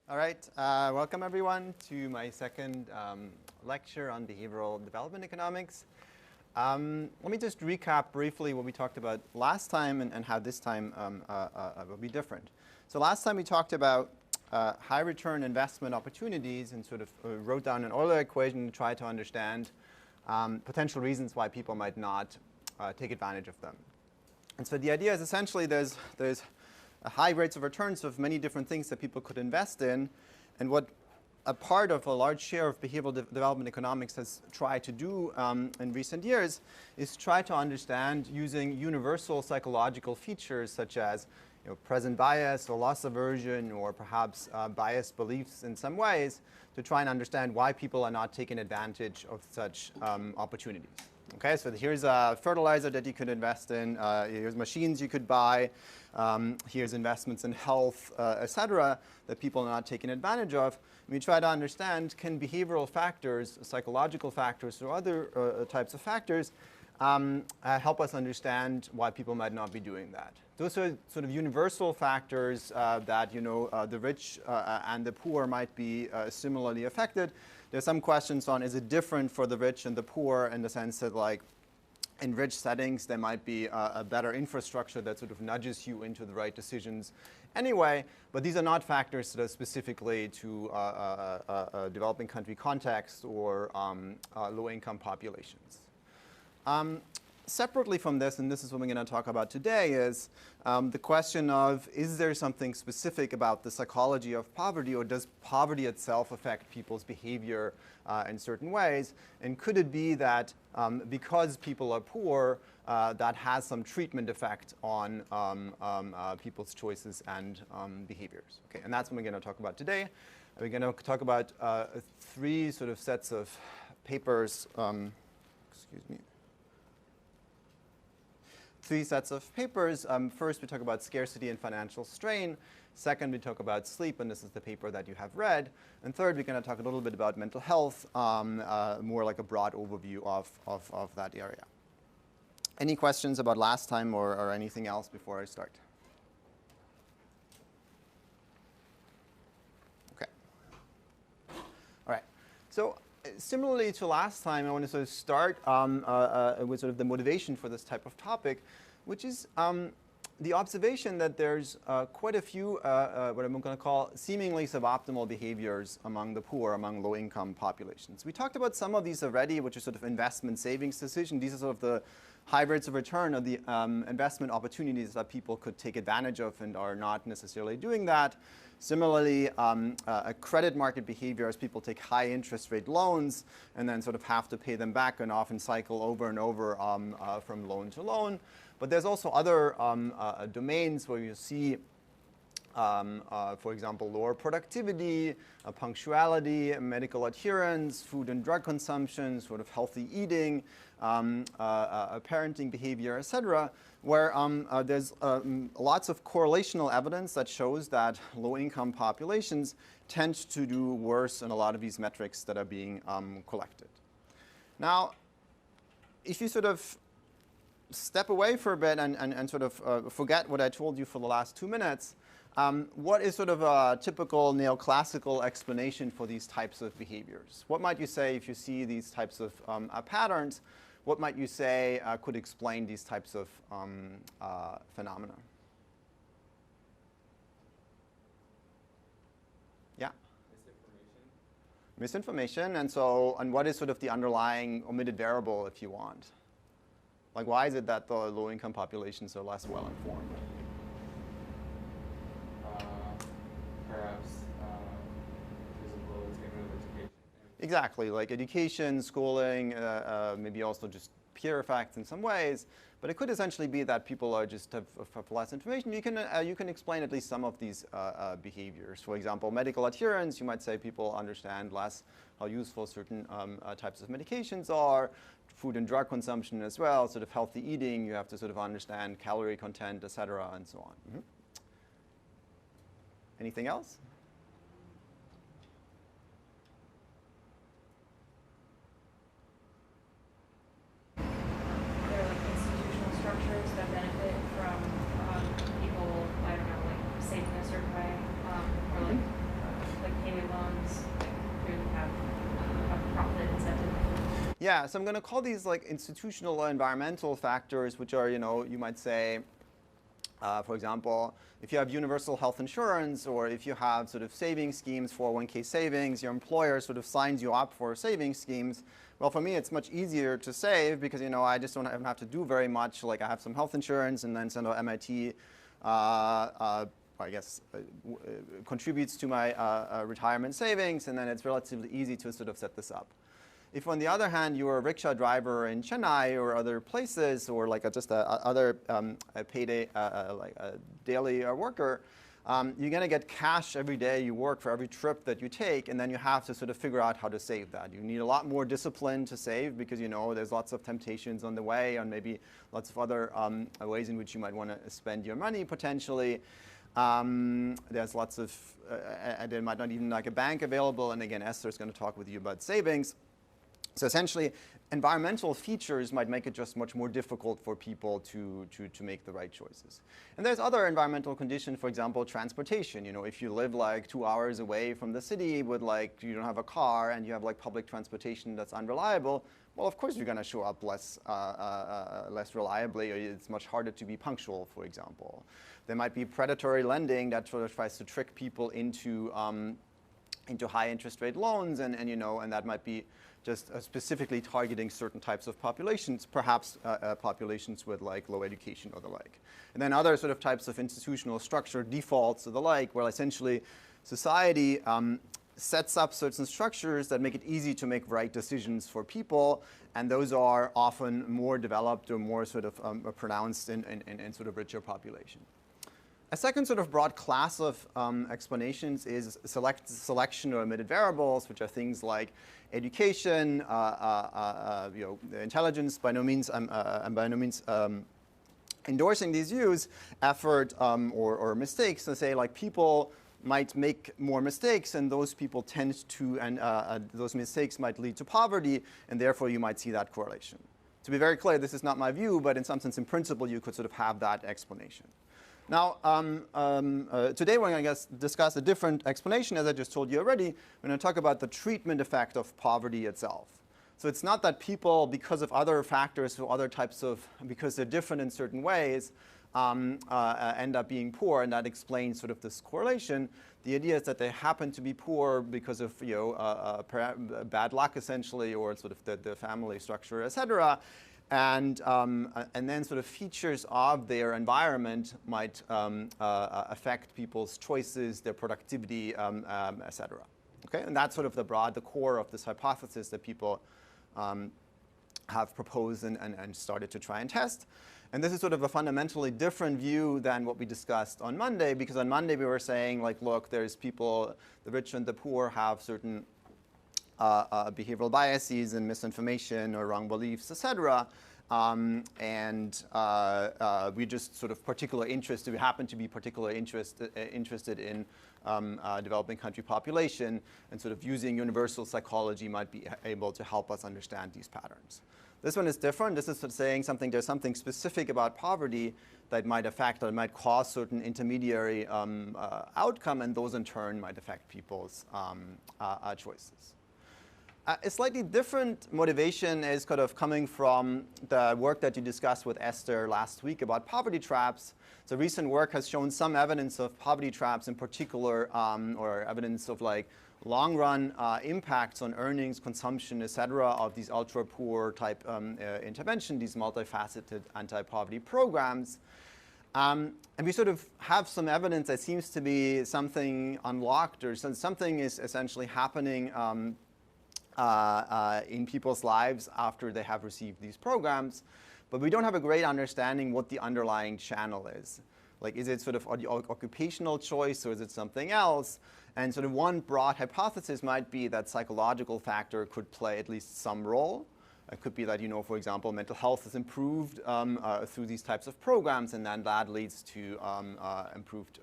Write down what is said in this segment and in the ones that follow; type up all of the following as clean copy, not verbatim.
All right, welcome everyone to my second lecture on behavioral development economics. Let me just recap briefly what we talked about last time and how this time will be different. So last time we talked about high return investment opportunities and sort of wrote down an Euler equation to try to understand potential reasons why people might not take advantage of them. And so the idea is essentially there's high rates of returns of many different things that people could invest in. And what a part of a large share of behavioral development economics has tried to do in recent years is try to understand using universal psychological features such as present bias or loss aversion or perhaps biased beliefs in some ways to try and understand why people are not taking advantage of such opportunities. Okay, so here's a fertilizer that you could invest in, here's machines you could buy, here's investments in health, etc., that people are not taking advantage of. And we try to understand, can behavioral factors, psychological factors, or other types of factors help us understand why people might not be doing that. Those are sort of universal factors that the rich and the poor might be similarly affected. There's some questions on, is it different for the rich and the poor in the sense that, like, in rich settings there might be a better infrastructure that sort of nudges you into the right decisions anyway, but these are not factors that are specifically to a developing country context or low-income populations. Separately from this, and this is what we're going to talk about today, is the question of, is there something specific about the psychology of poverty, or does poverty itself affect people's behavior in certain ways? And could it be that because people are poor, that has some treatment effect on people's choices and behaviors? Okay, and that's what we're going to talk about today. We're going to talk about three sort of sets of papers. Excuse me. Three sets of papers. First, we talk about scarcity and financial strain. Second, we talk about sleep, and this is the paper that you have read. And third, we're going to talk a little bit about mental health, more like a broad overview of that area. Any questions about last time or anything else before I start? Okay. All right. So similarly to last time, I want to sort of start with sort of the motivation for this type of topic, which is the observation that there's quite a few what I'm going to call seemingly suboptimal behaviors among the poor, among low-income populations. We talked about some of these already, which are sort of investment savings decisions. These are sort of the high rates of return of the investment opportunities that people could take advantage of and are not necessarily doing that. Similarly, a credit market behavior as people take high interest rate loans and then sort of have to pay them back and often cycle over and over from loan to loan. But there's also other domains where you see, for example, lower productivity, punctuality, medical adherence, food and drug consumption, sort of healthy eating, parenting behavior, etc., where there's lots of correlational evidence that shows that low-income populations tend to do worse in a lot of these metrics that are being collected. Now, if you sort of step away for a bit and sort of forget what I told you for the last 2 minutes, what is sort of a typical neoclassical explanation for these types of behaviors? What might you say if you see these types of patterns? What might you say could explain these types of phenomena? Yeah? Misinformation. And what is sort of the underlying omitted variable, if you want? Like, why is it that the low-income populations are less well-informed? Perhaps physical attainment of education. Exactly, like education, schooling, maybe also just peer effects in some ways. But it could essentially be that people are just have less information. You can explain at least some of these behaviors. For example, medical adherence, you might say people understand less how useful certain types of medications are. Food and drug consumption as well, sort of healthy eating, you have to sort of understand calorie content, etc., and so on. Mm-hmm. Anything else? There are like institutional structures that benefit from people, I don't know, like saving a certain way, or like Yeah, so I'm going to call these like institutional or environmental factors, which are, you might say, for example, if you have universal health insurance, or if you have sort of savings schemes, 401k savings, your employer sort of signs you up for savings schemes. Well, for me, it's much easier to save because, I just don't have to do very much. Like I have some health insurance and then send out MIT, contributes to my retirement savings, and then it's relatively easy to sort of set this up. If, on the other hand, you're a rickshaw driver in Chennai or other places, or like just other payday, like a daily worker, you're going to get cash every day you work for every trip that you take, and then you have to sort of figure out how to save that. You need a lot more discipline to save because, there's lots of temptations on the way, and maybe lots of other ways in which you might want to spend your money potentially. There's lots of, there might not even like a bank available, and again, Esther's going to talk with you about savings. So essentially, environmental features might make it just much more difficult for people to make the right choices. And there's other environmental conditions, for example, transportation. If you live like 2 hours away from the city with you don't have a car and you have like public transportation that's unreliable, well, of course you're going to show up less reliably, or it's much harder to be punctual, for example. There might be predatory lending that sort of tries to trick people into high interest rate loans, and that might be just specifically targeting certain types of populations, perhaps populations with like low education or the like. And then other sort of types of institutional structure, defaults or the like, where essentially society sets up certain structures that make it easy to make right decisions for people, and those are often more developed or more sort of pronounced in sort of richer population. A second sort of broad class of explanations is selection or omitted variables, which are things like education, intelligence. By no means, I'm by no means endorsing these views. Effort or mistakes. So say like people might make more mistakes, and those people tend to, and those mistakes might lead to poverty, and therefore you might see that correlation. To be very clear, this is not my view, but in some sense, in principle, you could sort of have that explanation. Now, today we're going to discuss a different explanation, as I just told you already. We're going to talk about the treatment effect of poverty itself. So it's not that people, because of other factors or other types of, because they're different in certain ways, end up being poor, and that explains sort of this correlation. The idea is that they happen to be poor because of bad luck, essentially, or sort of the family structure, etc. And then sort of features of their environment might affect people's choices, their productivity, etc. Okay, and that's sort of the core of this hypothesis that people have proposed and started to try and test. And this is sort of a fundamentally different view than what we discussed on Monday, because on Monday we were saying, like, look, there's people, the rich and the poor have certain behavioral biases and misinformation or wrong beliefs, etc. We just sort of we happen to be particularly interested in developing country population, and sort of using universal psychology might be able to help us understand these patterns. This one is different. This is sort of saying there's something specific about poverty that might affect or might cause certain intermediary outcome, and those in turn might affect people's choices. A slightly different motivation is kind of coming from the work that you discussed with Esther last week about poverty traps. So recent work has shown some evidence of poverty traps in particular, or evidence of like long-run impacts on earnings, consumption, etc. of these ultra-poor type intervention, these multifaceted anti-poverty programs. And we sort of have some evidence that seems to be something unlocked, or something is essentially happening in people's lives after they have received these programs, but we don't have a great understanding what the underlying channel is. Like, is it sort of occupational choice, or is it something else? And sort of one broad hypothesis might be that psychological factor could play at least some role. It could be that, for example, mental health is improved through these types of programs, and then that leads to improved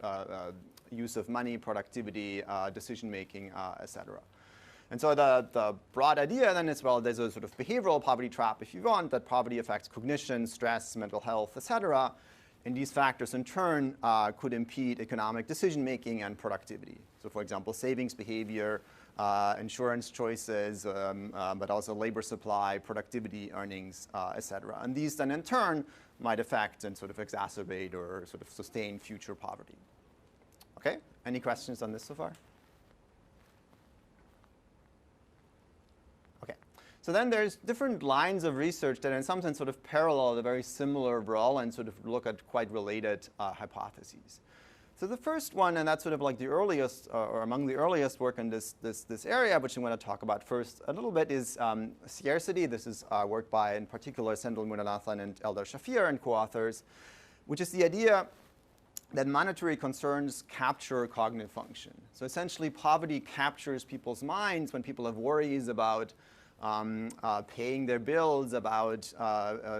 use of money, productivity, decision-making, etc. And so the broad idea then is, well, there's a sort of behavioral poverty trap, if you want, that poverty affects cognition, stress, mental health, etc. And these factors in turn could impede economic decision-making and productivity. So for example, savings behavior insurance choices, but also labor supply, productivity, earnings, et cetera. And these then in turn might affect and sort of exacerbate or sort of sustain future poverty. Okay, any questions on this so far? Okay, so then there's different lines of research that in some sense sort of parallel the very similar overall and sort of look at quite related hypotheses. So the first one, and that's sort of like the earliest, or among the earliest work in this area, which I'm going to talk about first a little bit, is scarcity. This is work by, in particular, Sendhil Muruganathan and Eldar Shafir and co-authors, which is the idea that monetary concerns capture cognitive function. So essentially, poverty captures people's minds when people have worries about paying their bills, about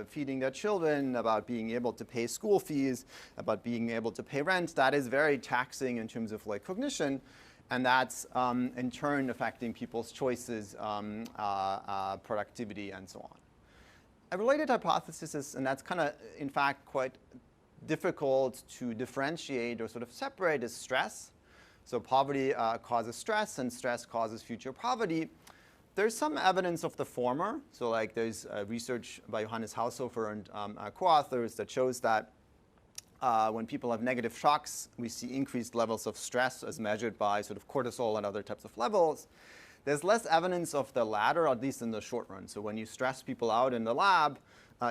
feeding their children, about being able to pay school fees, about being able to pay rent. That is very taxing in terms of like cognition, and that's in turn affecting people's choices, productivity, and so on. A related hypothesis is, and that's kind of in fact quite difficult to differentiate or sort of separate, is stress. So poverty causes stress, and stress causes future poverty. There's some evidence of the former. So like there's research by Johannes Haushofer and co-authors that shows that when people have negative shocks, we see increased levels of stress as measured by sort of cortisol and other types of levels. There's less evidence of the latter, at least in the short run. So when you stress people out in the lab,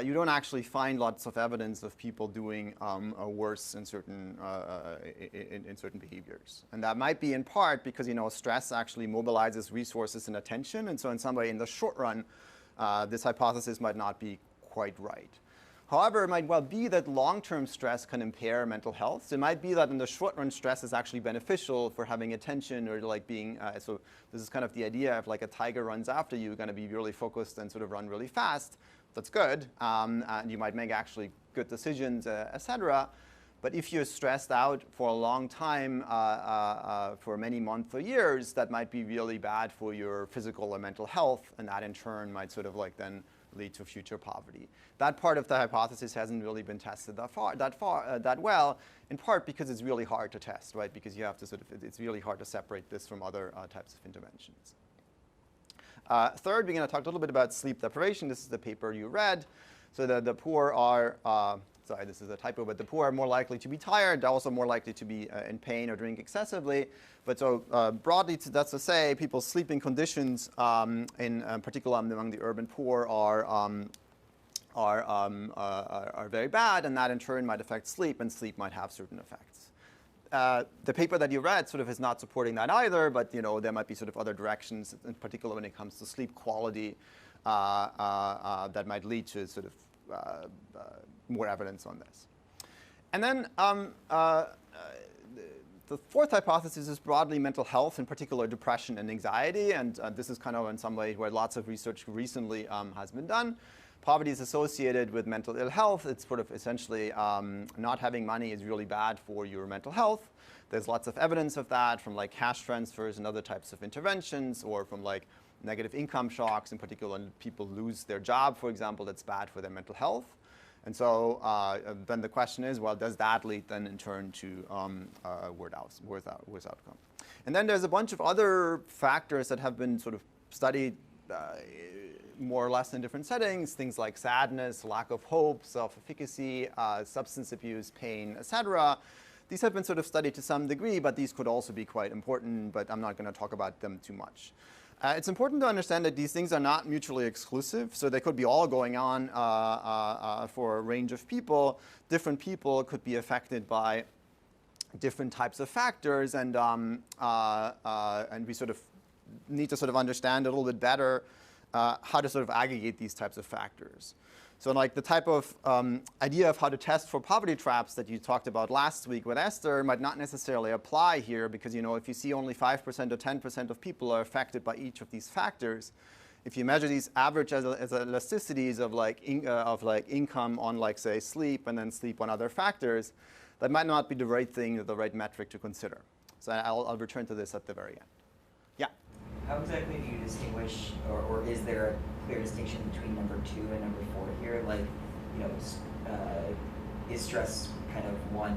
you don't actually find lots of evidence of people doing worse in certain behaviors. And that might be in part because, you know, stress actually mobilizes resources and attention. And so in some way, in the short run, this hypothesis might not be quite right. However, it might well be that long-term stress can impair mental health. So it might be that in the short run, stress is actually beneficial for having attention or like being, so this is kind of the idea of like a tiger runs after you, you're going to be really focused and sort of run really fast. That's good, and you might make actually good decisions, et cetera. But if you're stressed out for a long time, for many months or years, that might be really bad for your physical or mental health, and that in turn might sort of like then lead to future poverty. That part of the hypothesis hasn't really been tested that well, in part because it's really hard to test, right? Because you have to sort of, it's really hard to separate this from other types of interventions. Third, we're going to talk a little bit about sleep deprivation. This is the paper you read. So the poor are, sorry, this is a typo, but the poor are more likely to be tired. They're also more likely to be in pain or drink excessively. But so broadly, that's to say, people's sleeping conditions, in particular among the urban poor, are very bad, and that in turn might affect sleep, and sleep might have certain effects. The paper that you read sort of is not supporting that either, but you know there might be sort of other directions, in particular when it comes to sleep quality, that might lead to sort of more evidence on this. And then the fourth hypothesis is broadly mental health, in particular depression and anxiety, and this is kind of in some way where lots of research recently has been done. Poverty is associated with mental ill health. It's sort of essentially not having money is really bad for your mental health. There's lots of evidence of that from like cash transfers and other types of interventions, or from like negative income shocks, in particular when people lose their job, for example, that's bad for their mental health. And so then the question is, well, does that lead then in turn to worse outcome? And then there's a bunch of other factors that have been sort of studied more or less in different settings, things like sadness, lack of hope, self-efficacy, substance abuse, pain, etc. These have been sort of studied to some degree, but these could also be quite important, but I'm not going to talk about them too much. It's important to understand that these things are not mutually exclusive, so they could be all going on for a range of people. Different people could be affected by different types of factors, and we sort of need to sort of understand a little bit better how to sort of aggregate these types of factors. So like the type of idea of how to test for poverty traps that you talked about last week with Esther might not necessarily apply here, because you know if you see only 5% or 10% of people are affected by each of these factors, if you measure these average as elasticities of like income on like say sleep and then sleep on other factors, that might not be the right thing or the right metric to consider. So I'll return to this at the very end. Yeah. How exactly do you distinguish, or is there a clear distinction between number 2 and number 4 here? Like, you know, is stress kind of one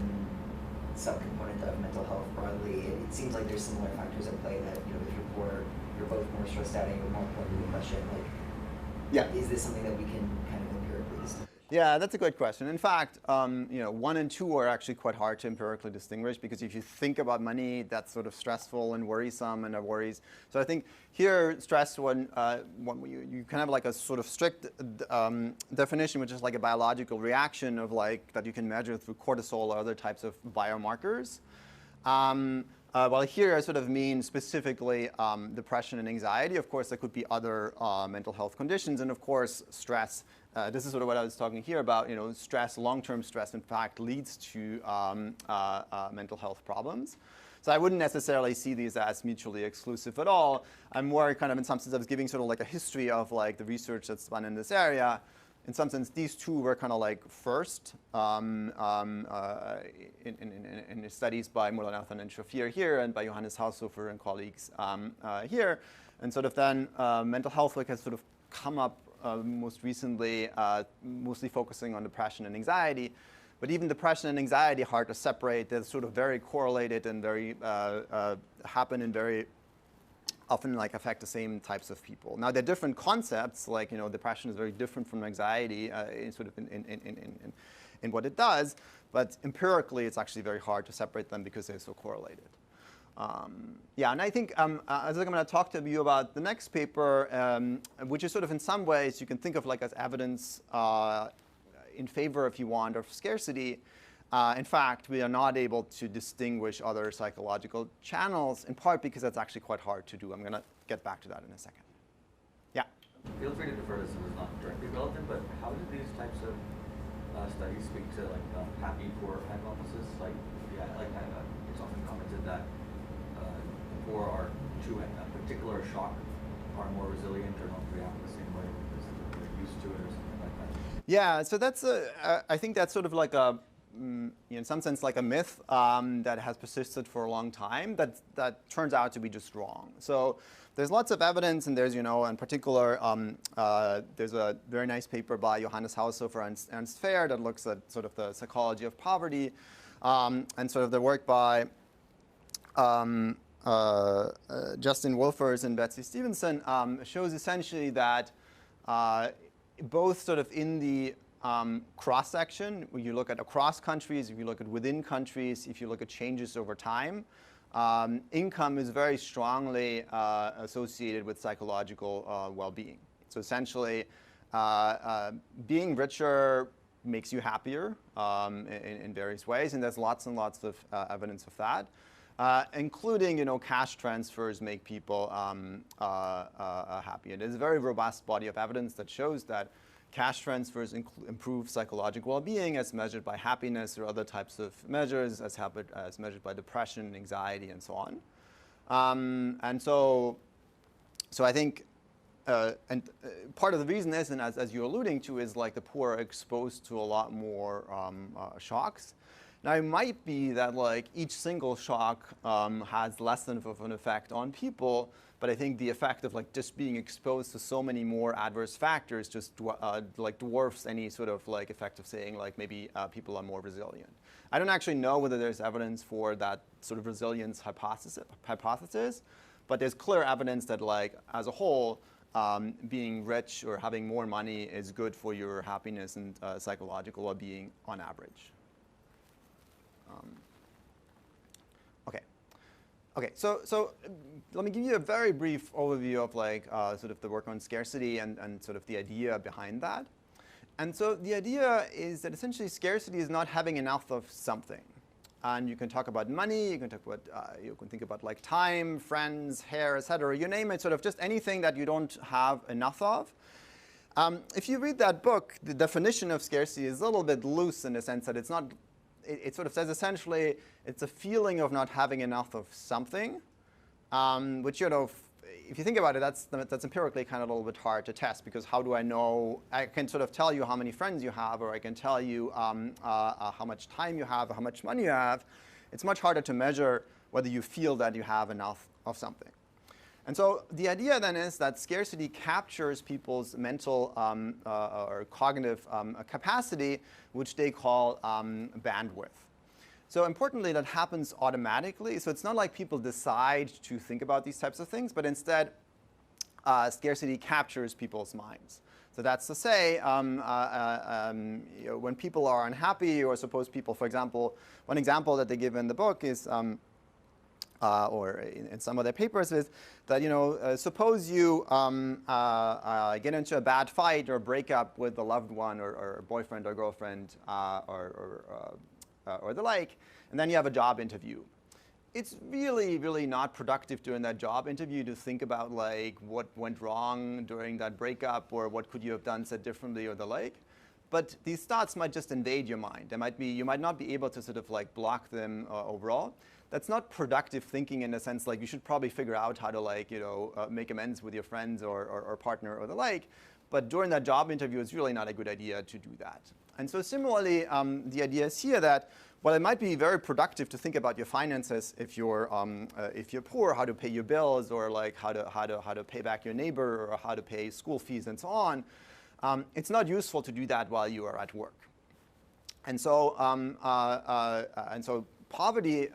subcomponent of mental health broadly, it seems like there's similar factors at play that, you know, if you're poor, you're both more stressed out and you're more prone to depression. Like, Yeah. is this something that we can kind of empirically distinguish? Yeah, that's a good question. In fact, you know, 1 and 2 are actually quite hard to empirically distinguish because if you think about money, that's sort of stressful and worrisome and worries. So I think here, stress, when you kind of like a sort of strict definition, which is like a biological reaction of like that you can measure through cortisol or other types of biomarkers. Well, here I sort of mean specifically depression and anxiety. Of course, there could be other mental health conditions, and of course, stress. This is sort of what I was talking here about. You know, stress, long-term stress, in fact, leads to mental health problems. So I wouldn't necessarily see these as mutually exclusive at all. I'm more kind of, in some sense, I was giving sort of like a history of like the research that's done in this area. In some sense, these two were kind of like first in studies by Mulanathan and Shafir here, and by Johannes Haushofer and colleagues here. And sort of then mental health work has sort of come up most recently, mostly focusing on depression and anxiety. But even depression and anxiety are hard to separate. They're sort of very correlated and very happen in very often like affect the same types of people. Now they're different concepts, like, you know, depression is very different from anxiety in what it does, but empirically it's actually very hard to separate them because they're so correlated. Yeah, and I think as I'm going to talk to you about the next paper, which is sort of in some ways you can think of like as evidence in favor, if you want, of scarcity. In fact, we are not able to distinguish other psychological channels, in part because that's actually quite hard to do. I'm going to get back to that in a second. Yeah? Feel free to defer to someone who's not directly relevant, but how do these types of studies speak to like happy poor hypothesis? Like, yeah, like it's often commented that the poor are to a particular shock are more resilient or don't react the same way because they're used to it or something like that. Yeah, so that's I think that's sort of like a in some sense like a myth that has persisted for a long time that turns out to be just wrong. So there's lots of evidence, and there's, you know, in particular, there's a very nice paper by Johannes Haushofer and Ernst Fehr that looks at sort of the psychology of poverty, and sort of the work by Justin Wolfers and Betsy Stevenson shows essentially that both sort of in the cross-section, when you look at across countries, if you look at within countries, if you look at changes over time, income is very strongly associated with psychological well-being. So essentially, being richer makes you happier in various ways, and there's lots and lots of evidence of that, including, you know, cash transfers make people happy. And there's a very robust body of evidence that shows that cash transfers improve psychological well-being as measured by happiness or other types of measures as measured by depression, anxiety, and so on. And so I think, and part of the reason is, and as you're alluding to, is like the poor are exposed to a lot more shocks. Now, it might be that like each single shock has less than of an effect on people, but I think the effect of like just being exposed to so many more adverse factors just like dwarfs any sort of like effect of saying like maybe people are more resilient. I don't actually know whether there's evidence for that sort of resilience hypothesis, but there's clear evidence that like as a whole, being rich or having more money is good for your happiness and psychological well-being on average. Okay, so let me give you a very brief overview of like sort of the work on scarcity and sort of the idea behind that. And so the idea is that essentially scarcity is not having enough of something. And you can talk about money, you can talk about, you can think about like time, friends, hair, etc. You name it, sort of just anything that you don't have enough of. If you read that book, the definition of scarcity is a little bit loose in the sense that it's not. It sort of says essentially it's a feeling of not having enough of something, which, you know, if you think about it, that's empirically kind of a little bit hard to test, because how do I know? I can sort of tell you how many friends you have, or I can tell you how much time you have, or how much money you have. It's much harder to measure whether you feel that you have enough of something. And so the idea then is that scarcity captures people's mental or cognitive capacity, which they call bandwidth. So importantly, that happens automatically. So it's not like people decide to think about these types of things, but instead, scarcity captures people's minds. So that's to say, when people are unhappy, or suppose people, for example, one example that they give in the book is, or in some of their papers, is that suppose you get into a bad fight or break up with a loved one or boyfriend or girlfriend or the like, and then you have a job interview. It's really, really not productive during that job interview to think about like what went wrong during that breakup or what could you have done said differently or the like. But these thoughts might just invade your mind. You might not be able to sort of like block them overall. That's not productive thinking in the sense like you should probably figure out how to like make amends with your friends or partner or the like. But during that job interview, it's really not a good idea to do that. And so similarly, the idea is here that while it might be very productive to think about your finances if you're poor, how to pay your bills, or like how to pay back your neighbor, or how to pay school fees and so on, it's not useful to do that while you are at work. And so poverty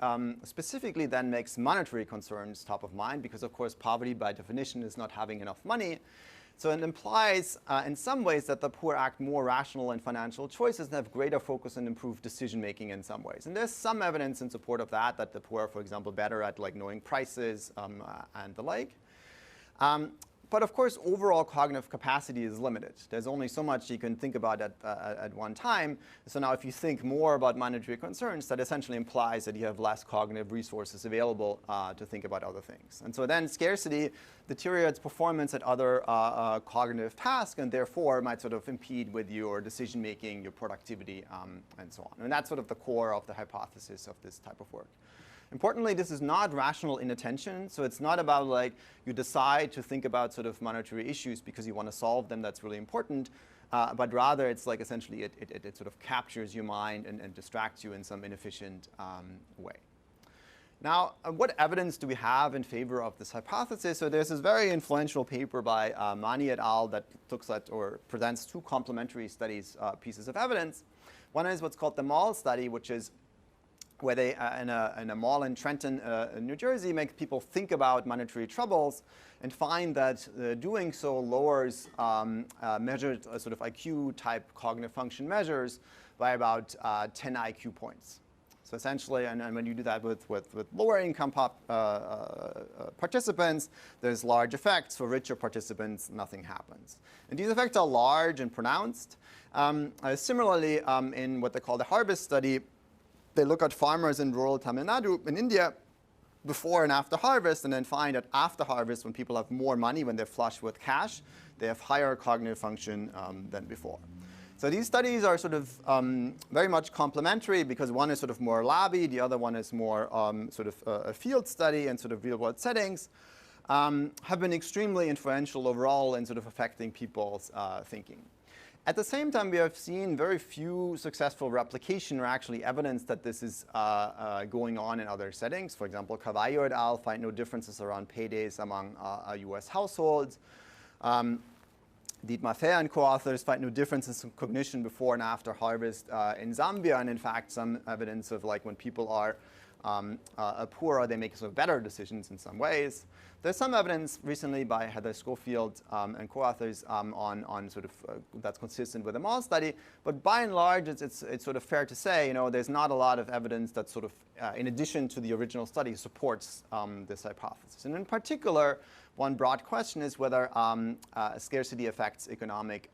specifically then makes monetary concerns top of mind, because of course poverty by definition is not having enough money. So it implies in some ways that the poor act more rational in financial choices and have greater focus and improved decision making in some ways. And there's some evidence in support of that the poor are, for example, better at like knowing prices and the like. But of course, overall cognitive capacity is limited. There's only so much you can think about at one time. So now if you think more about monetary concerns, that essentially implies that you have less cognitive resources available to think about other things. And so then scarcity deteriorates performance at other cognitive tasks, and therefore might sort of impede with your decision making, your productivity, and so on. And that's sort of the core of the hypothesis of this type of work. Importantly, this is not rational inattention. So it's not about like you decide to think about sort of monetary issues because you want to solve them. That's really important. But rather, it's like essentially it sort of captures your mind and distracts you in some inefficient way. Now, what evidence do we have in favor of this hypothesis? So there's this very influential paper by Mani et al. That looks at or presents two complementary pieces of evidence. One is what's called the mall study, which is where they, in a mall in Trenton, New Jersey, make people think about monetary troubles and find that doing so lowers measured sort of IQ-type cognitive function measures by about 10 IQ points. So essentially, and when you do that with lower income participants, there's large effects. For richer participants, nothing happens. And these effects are large and pronounced. Similarly, in what they call the harvest study, they look at farmers in rural Tamil Nadu in India before and after harvest, and then find that after harvest, when people have more money, when they're flush with cash, they have higher cognitive function than before. So these studies are sort of very much complementary, because one is sort of more labby, the other one is more sort of a field study and sort of real-world settings, have been extremely influential overall in sort of affecting people's thinking. At the same time, we have seen very few successful replication or actually evidence that this is going on in other settings. For example, Carvalho et al. Find no differences around paydays among US households. Dietmar Fehr and co-authors find no differences in cognition before and after harvest in Zambia, and in fact some evidence of like when people are poorer, they make sort of better decisions in some ways. There's some evidence recently by Heather Schofield and co-authors on sort of that's consistent with the mall study, but by and large, it's sort of fair to say, there's not a lot of evidence that sort of, in addition to the original study, supports this hypothesis. And in particular, one broad question is whether scarcity affects economic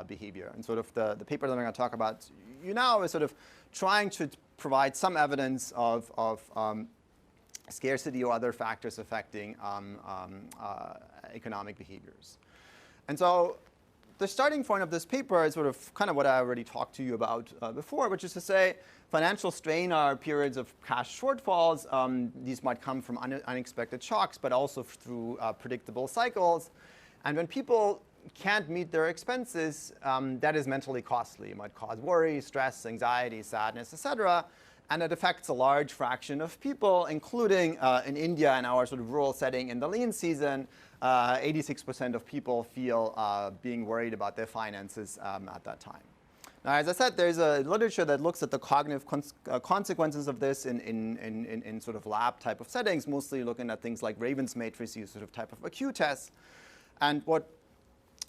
behavior. And sort of the paper that I'm going to talk about now is sort of trying to provide some evidence of scarcity or other factors affecting economic behaviors. And so the starting point of this paper is sort of kind of what I already talked to you about before, which is to say financial strain are periods of cash shortfalls. These might come from unexpected shocks, but also through predictable cycles. And when people can't meet their expenses, that is mentally costly. It might cause worry, stress, anxiety, sadness, etc. And it affects a large fraction of people, including in India, in our sort of rural setting in the lean season, 86% of people feel being worried about their finances at that time. As I said, there's a literature that looks at the cognitive consequences of this in sort of lab type of settings, mostly looking at things like Raven's matrices, sort of type of IQ tests. And what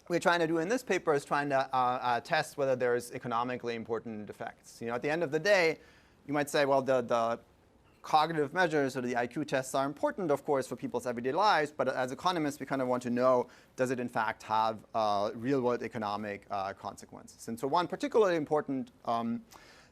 we're trying to do in this paper is trying to test whether there's economically important effects. At the end of the day, you might say, well, the cognitive measures or the IQ tests are important, of course, for people's everyday lives. But as economists, we kind of want to know, does it in fact have real-world economic consequences? And so one particularly important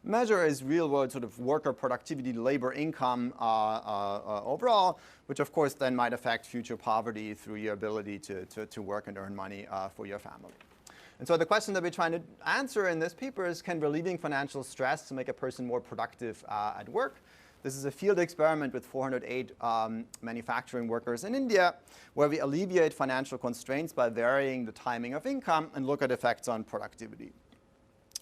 measure is real-world sort of worker productivity, labor income overall, which of course then might affect future poverty through your ability to work and earn money for your family. And so the question that we're trying to answer in this paper is, can relieving financial stress to make a person more productive at work? This is a field experiment with 408 manufacturing workers in India, where we alleviate financial constraints by varying the timing of income and look at effects on productivity.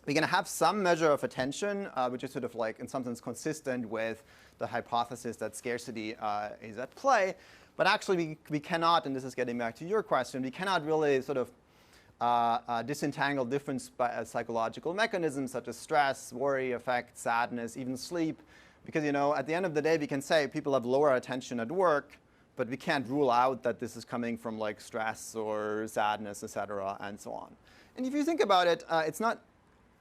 We're going to have some measure of attention, which is sort of like in some sense consistent with the hypothesis that scarcity is at play. But actually we cannot, and this is getting back to your question, we cannot really sort of disentangle different psychological mechanisms such as stress, worry, affect, sadness, even sleep. Because at the end of the day, we can say people have lower attention at work, but we can't rule out that this is coming from like stress or sadness, et cetera, and so on. And if you think about it, it's not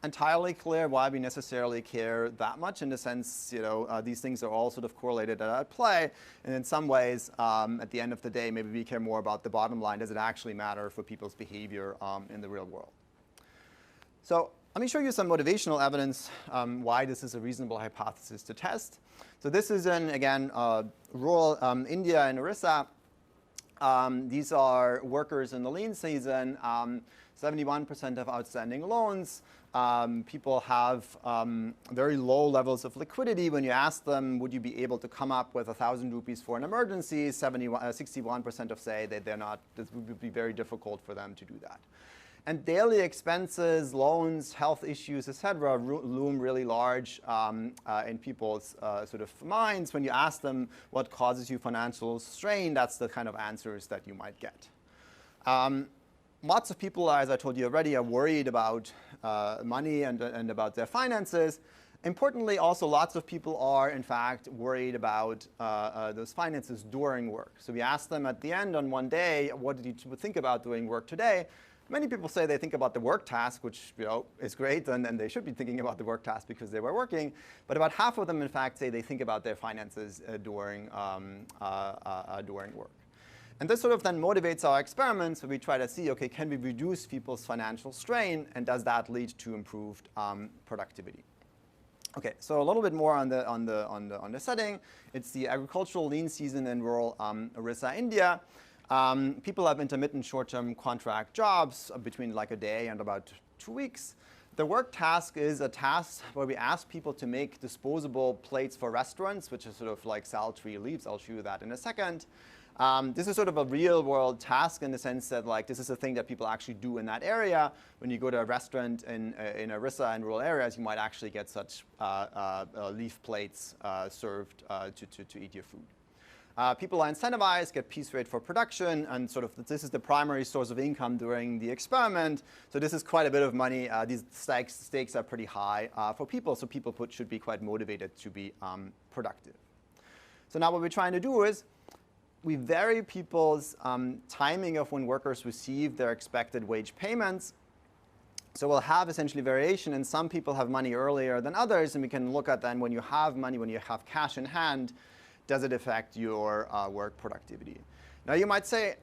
entirely clear why we necessarily care that much. In the sense, these things are all sort of correlated at play. And in some ways, at the end of the day, maybe we care more about the bottom line. Does it actually matter for people's behavior in the real world? So let me show you some motivational evidence why this is a reasonable hypothesis to test. So this is in, again, rural India in Orissa. These are workers in the lean season. 71% of outstanding loans. People have very low levels of liquidity. When you ask them, would you be able to come up with 1,000 rupees for an emergency, 61% of say that they're not. This would be very difficult for them to do that. And daily expenses, loans, health issues, etc., loom really large in people's sort of minds. When you ask them what causes you financial strain, that's the kind of answers that you might get. Lots of people, as I told you already, are worried about money and about their finances. Importantly, also, lots of people are, in fact, worried about those finances during work. So we asked them at the end on one day, what did you think about doing work today? Many people say they think about the work task, which is great, and they should be thinking about the work task because they were working. But about half of them, in fact, say they think about their finances during work. And this sort of then motivates our experiments. So we try to see, okay, can we reduce people's financial strain, and does that lead to improved productivity? Okay, so a little bit more on the setting. It's the agricultural lean season in rural Orissa, India. People have intermittent short-term contract jobs between like a day and about 2 weeks. The work task is a task where we ask people to make disposable plates for restaurants, which is sort of like saltry leaves. I'll show you that in a second. This is sort of a real-world task in the sense that like this is a thing that people actually do in that area. When you go to a restaurant in Orissa and rural areas, you might actually get such leaf plates served to eat your food. People are incentivized, get piece rate for production, and sort of this is the primary source of income during the experiment. So this is quite a bit of money. These stakes are pretty high for people, so people should be quite motivated to be productive. So now what we're trying to do is we vary people's timing of when workers receive their expected wage payments. So we'll have essentially variation, and some people have money earlier than others, and we can look at then when you have money, when you have cash in hand, does it affect your work productivity? Now you might say,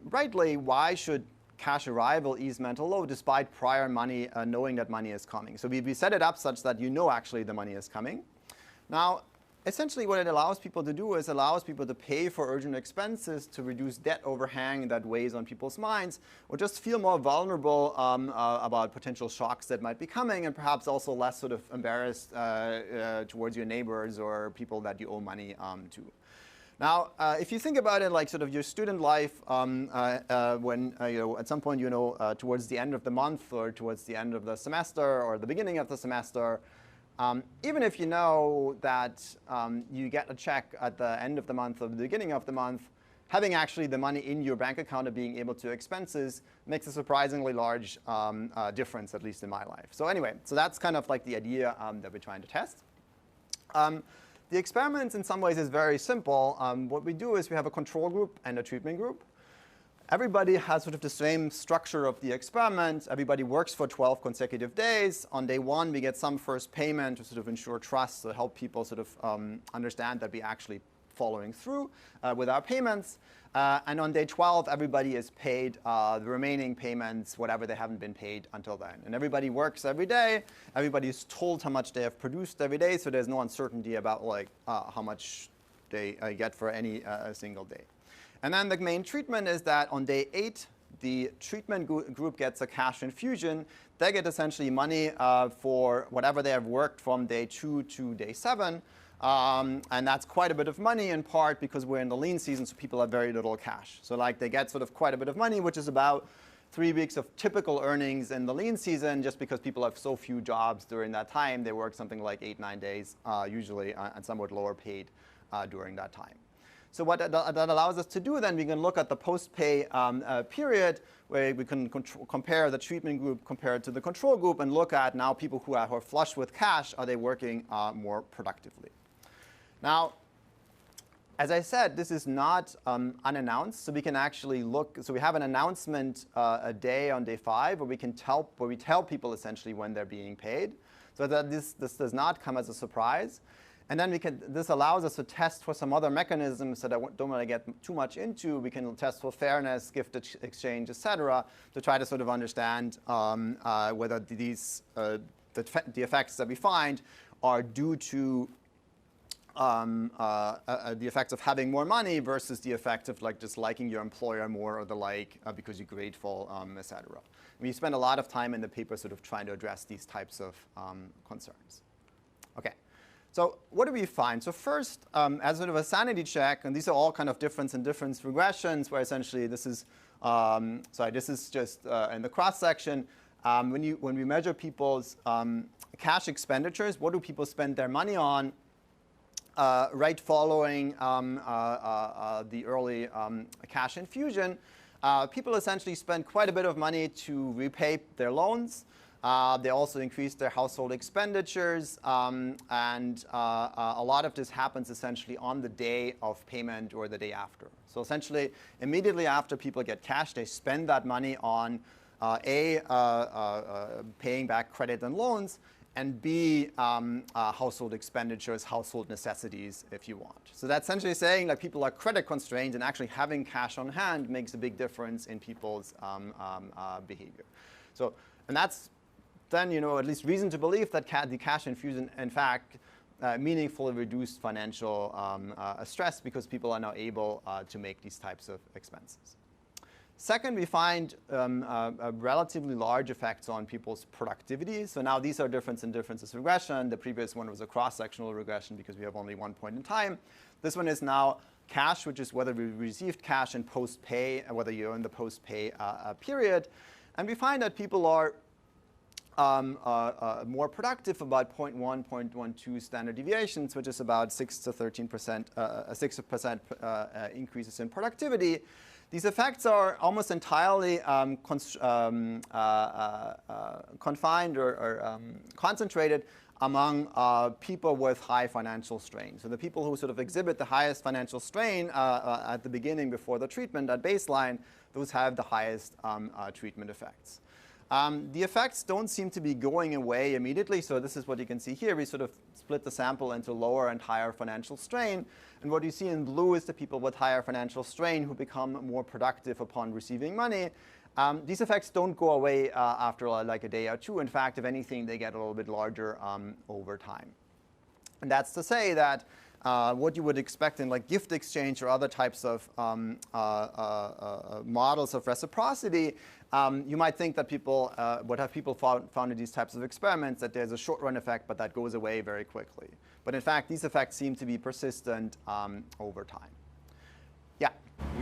rightly, why should cash arrival ease mental load despite prior money knowing that money is coming? So we set it up such that you know actually the money is coming. Now, essentially what it allows people to do is allows people to pay for urgent expenses to reduce debt overhang that weighs on people's minds, or just feel more vulnerable about potential shocks that might be coming, and perhaps also less sort of embarrassed towards your neighbors or people that you owe money to. Now, if you think about it like sort of your student life, when at some point towards the end of the month or towards the end of the semester or the beginning of the semester, even if you know that you get a check at the end of the month or the beginning of the month, having actually the money in your bank account and being able to expenses makes a surprisingly large difference, at least in my life. So anyway, so that's kind of like the idea that we're trying to test. The experiment in some ways is very simple. What we do is we have a control group and a treatment group. Everybody has sort of the same structure of the experiment. Everybody works for 12 consecutive days. On day 1, we get some first payment to sort of ensure trust, to help people sort of understand that we actually following through with our payments. And on day 12, everybody is paid the remaining payments, whatever they haven't been paid until then. And everybody works every day. Everybody is told how much they have produced every day, so there's no uncertainty about like how much they get for any single day. And then the main treatment is that on day 8, the treatment group gets a cash infusion. They get essentially money for whatever they have worked from day 2 to day 7. And that's quite a bit of money, in part because we're in the lean season, so people have very little cash. So like they get sort of quite a bit of money, which is about 3 weeks of typical earnings in the lean season, just because people have so few jobs during that time. They work something like 8-9 days, usually, and somewhat lower paid during that time. So what that allows us to do then, we can look at the post-pay period, where we can compare the treatment group compared to the control group and look at now people who are flush with cash, are they working more productively? Now, as I said, this is not unannounced, so we can actually look. So we have an announcement a day on day 5 where we tell people essentially when they're being paid, so that this does not come as a surprise. And then this allows us to test for some other mechanisms that I don't want to get too much into. We can test for fairness, gift exchange, et cetera, to try to sort of understand whether these the effects that we find are due to the effects of having more money versus the effect of like just liking your employer more or the like because you're grateful, et cetera. We spend a lot of time in the paper sort of trying to address these types of concerns. Okay. So what do we find? So first, as sort of a sanity check, and these are all kind of difference in difference regressions, where essentially this is, this is just in the cross section. When we measure people's cash expenditures, what do people spend their money on right following the early cash infusion? People essentially spend quite a bit of money to repay their loans. They also increase their household expenditures, and a lot of this happens essentially on the day of payment or the day after. So essentially, immediately after people get cash, they spend that money on paying back credit and loans, and B, household expenditures, household necessities, if you want. So that's essentially saying that people are credit constrained, and actually having cash on hand makes a big difference in people's behavior. So, and that's then, at least reason to believe that the cash infusion, in fact, meaningfully reduced financial stress, because people are now able to make these types of expenses. Second, we find relatively large effects on people's productivity. So now these are difference in differences regression. The previous one was a cross-sectional regression because we have only one point in time. This one is now cash, which is whether we received cash in post-pay, and whether you're in the post-pay period. And we find that people are more productive, about 0.1, 0.12 standard deviations, which is about 6 to 13%, 6% increases in productivity. These effects are almost entirely confined or concentrated among people with high financial strain. So the people who sort of exhibit the highest financial strain at the beginning before the treatment at baseline, those have the highest treatment effects. The effects don't seem to be going away immediately, so this is what you can see here. We sort of split the sample into lower and higher financial strain, and what you see in blue is the people with higher financial strain who become more productive upon receiving money. These effects don't go away after like a day or two. In fact, if anything, they get a little bit larger over time. And that's to say that what you would expect in like gift exchange or other types of models of reciprocity, you might think that people would have people found in these types of experiments that there's a short-run effect, but that goes away very quickly. But in fact, these effects seem to be persistent over time. Yeah?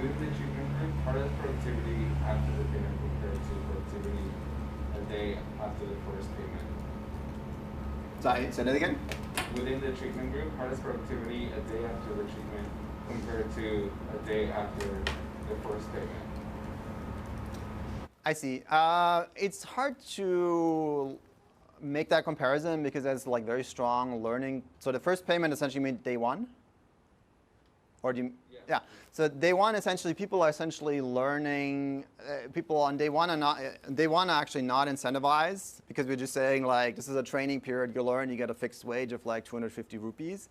With the treatment group, how does productivity after the payment compare to productivity a day after the first payment? Sorry, say that again? Within the treatment group, how does productivity a day after the treatment compared to a day after the first payment? I see. It's hard to make that comparison because there's like very strong learning. So the first payment essentially means day one? Or do you, yeah. So day one, essentially, people are essentially learning. People on day one are actually not incentivized because we're just saying like this is a training period. You learn, you get a fixed wage of like 250 rupees.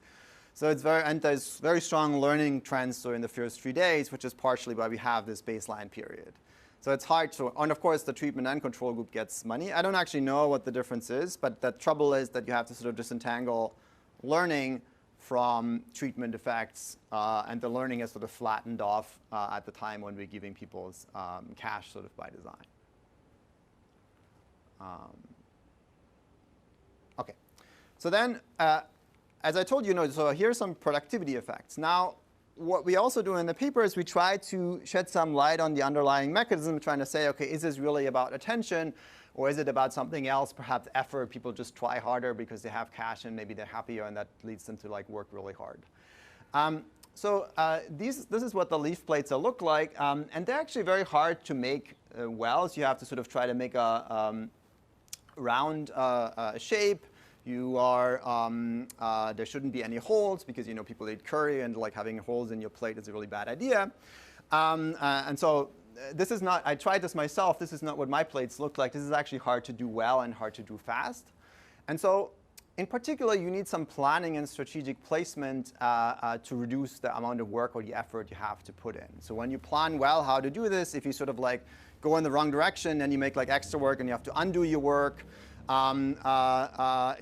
So it's there's very strong learning trends during the first 3 days, which is partially why we have this baseline period. So it's hard to, and of course the treatment and control group gets money. I don't actually know what the difference is, but the trouble is that you have to sort of disentangle learning from treatment effects, and the learning is sort of flattened off at the time when we're giving people's cash sort of by design. Okay, so then, as I told you, so here's some productivity effects. Now, what we also do in the paper is we try to shed some light on the underlying mechanism, trying to say, okay, is this really about attention? Or is it about something else, perhaps effort? People just try harder because they have cash and maybe they're happier, and that leads them to like work really hard. This is what the leaf plates look like, and they're actually very hard to make well. So you have to sort of try to make a round shape. You are there shouldn't be any holes because people eat curry, and like having holes in your plate is a really bad idea. And so this is not, I tried this myself, this is not what my plates look like. This is actually hard to do well and hard to do fast. And so in particular, you need some planning and strategic placement to reduce the amount of work or the effort you have to put in. So when you plan well how to do this, if you sort of like go in the wrong direction and you make like extra work and you have to undo your work,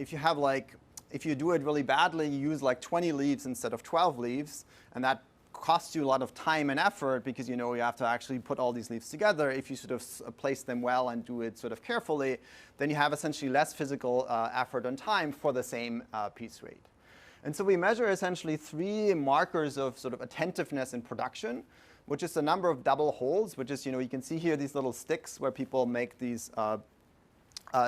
if you do it really badly, you use like 20 leaves instead of 12 leaves, and that costs you a lot of time and effort because you have to actually put all these leaves together. If you sort of place them well and do it sort of carefully, then you have essentially less physical effort and time for the same piece rate. And so we measure essentially 3 markers of sort of attentiveness in production, which is the number of double holes, which is, you can see here these little sticks where people make these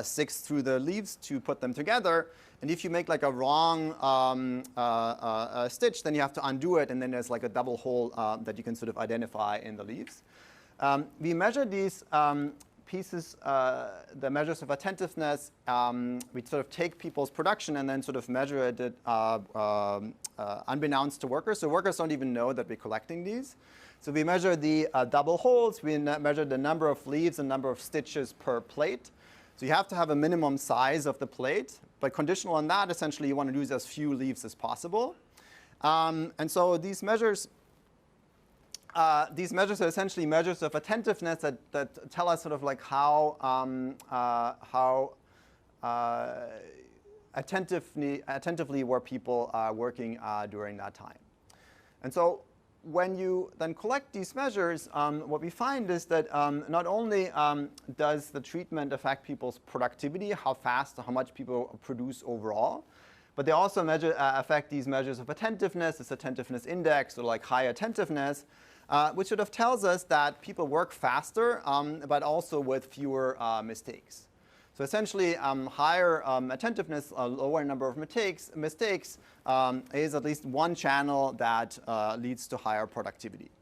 sticks through the leaves to put them together. And if you make like a wrong stitch, then you have to undo it, and then there's like a double hole that you can sort of identify in the leaves. We measure these pieces, the measures of attentiveness. We sort of take people's production and then sort of measure it unbeknownst to workers. So workers don't even know that we're collecting these. So we measure the double holes. We measure the number of leaves and number of stitches per plate. So you have to have a minimum size of the plate, but conditional on that, essentially, you want to use as few leaves as possible. And so these measures are essentially measures of attentiveness that tell us sort of like how attentively were people working during that time. And so when you then collect these measures, what we find is that not only does the treatment affect people's productivity, how fast, how much people produce overall, but they also affect these measures of attentiveness, this attentiveness index, or like high attentiveness, which sort of tells us that people work faster, but also with fewer mistakes. So essentially, higher attentiveness, a lower number of mistakes is at least one channel that leads to higher productivity.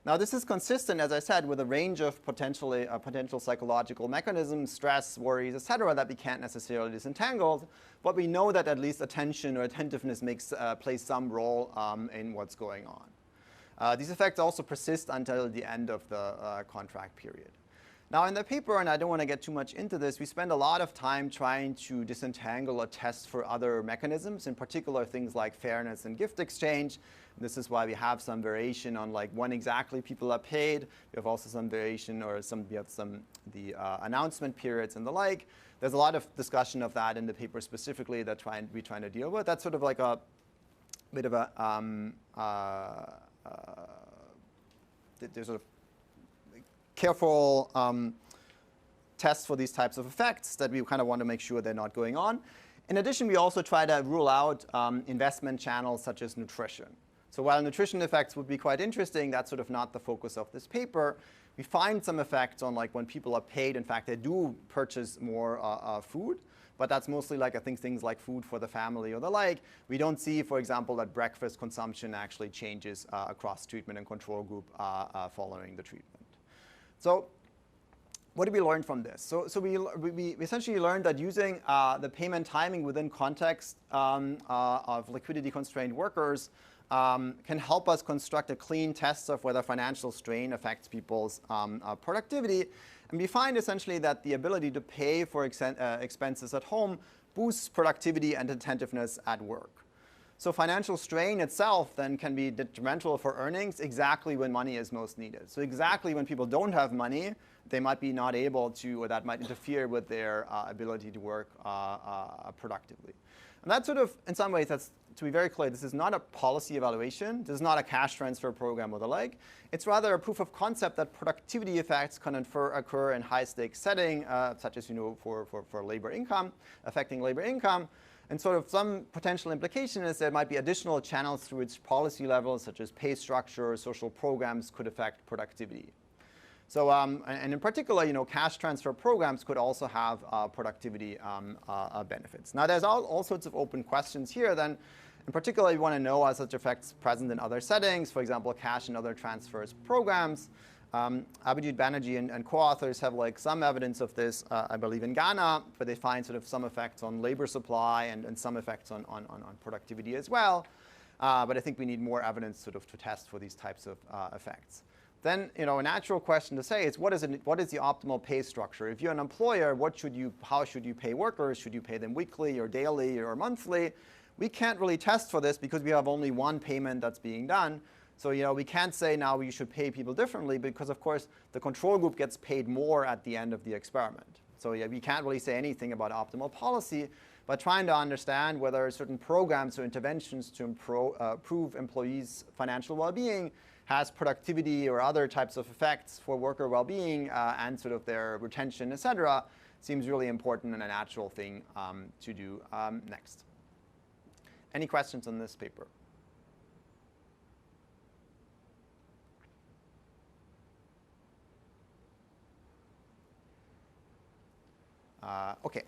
Now, this is consistent, as I said, with a range of potential psychological mechanisms, stress, worries, et cetera, that we can't necessarily disentangle. But we know that at least attention or attentiveness plays some role in what's going on. These effects also persist until the end of the contract period. Now, in the paper, and I don't want to get too much into this, we spend a lot of time trying to disentangle a test for other mechanisms, in particular things like fairness and gift exchange. This is why we have some variation on like when exactly people are paid. We have also some variation, or the announcement periods and the like. There's a lot of discussion of that in the paper specifically that we're trying to deal with. That's sort of like a bit of a there's sort of careful tests for these types of effects that we kind of want to make sure they're not going on. In addition, we also try to rule out investment channels such as nutrition. So while nutrition effects would be quite interesting, that's sort of not the focus of this paper. We find some effects on like when people are paid, in fact, they do purchase more food. but that's mostly like I think things like food for the family or the like. We don't see, for example, that breakfast consumption actually changes across treatment and control group following the treatment. So what did we learn from this? So we essentially learned that using the payment timing within context of liquidity-constrained workers can help us construct a clean test of whether financial strain affects people's productivity. And we find essentially that the ability to pay for expenses at home boosts productivity and attentiveness at work. So financial strain itself then can be detrimental for earnings exactly when money is most needed. So exactly when people don't have money, they might be not able to, or that might interfere with their ability to work productively. And that sort of, in some ways, that's, to be very clear, this is not a policy evaluation. This is not a cash transfer program or the like. It's rather a proof of concept that productivity effects can occur in high-stakes setting, such as for labor income, affecting labor income. And sort of some potential implication is there might be additional channels through which policy levels, such as pay structure, social programs, could affect productivity. So, and in particular, cash transfer programs could also have productivity benefits. Now, there's all sorts of open questions here. Then, in particular, you want to know are such effects present in other settings, for example, cash and other transfers programs. Abhijit Banerjee and co-authors have some evidence of this, I believe, in Ghana, but they find sort of some effects on labor supply and some effects on productivity as well. But I think we need more evidence sort of to test for these types of effects. Then, a natural question to say is what is the optimal pay structure? If you're an employer, how should you pay workers? Should you pay them weekly or daily or monthly? We can't really test for this because we have only one payment that's being done. So, we can't say now you should pay people differently because, of course, the control group gets paid more at the end of the experiment. So, we can't really say anything about optimal policy, but trying to understand whether certain programs or interventions to improve employees' financial well-being has productivity or other types of effects for worker well-being and sort of their retention, et cetera, seems really important and a natural thing to do next. Any questions on this paper? OK.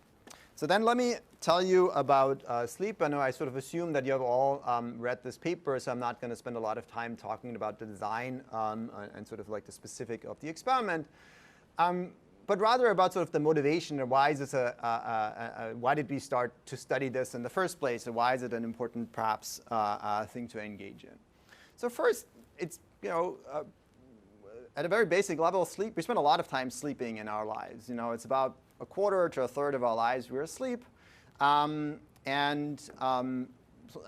So then let me tell you about sleep. I know I sort of assume that you have all read this paper, so I'm not going to spend a lot of time talking about the design and sort of like the specific of the experiment, but rather about sort of the motivation and why is this why did we start to study this in the first place, and why is it an important, perhaps, thing to engage in. So first, it's at a very basic level, sleep. We spend a lot of time sleeping in our lives. It's about a quarter to a third of our lives we're asleep. So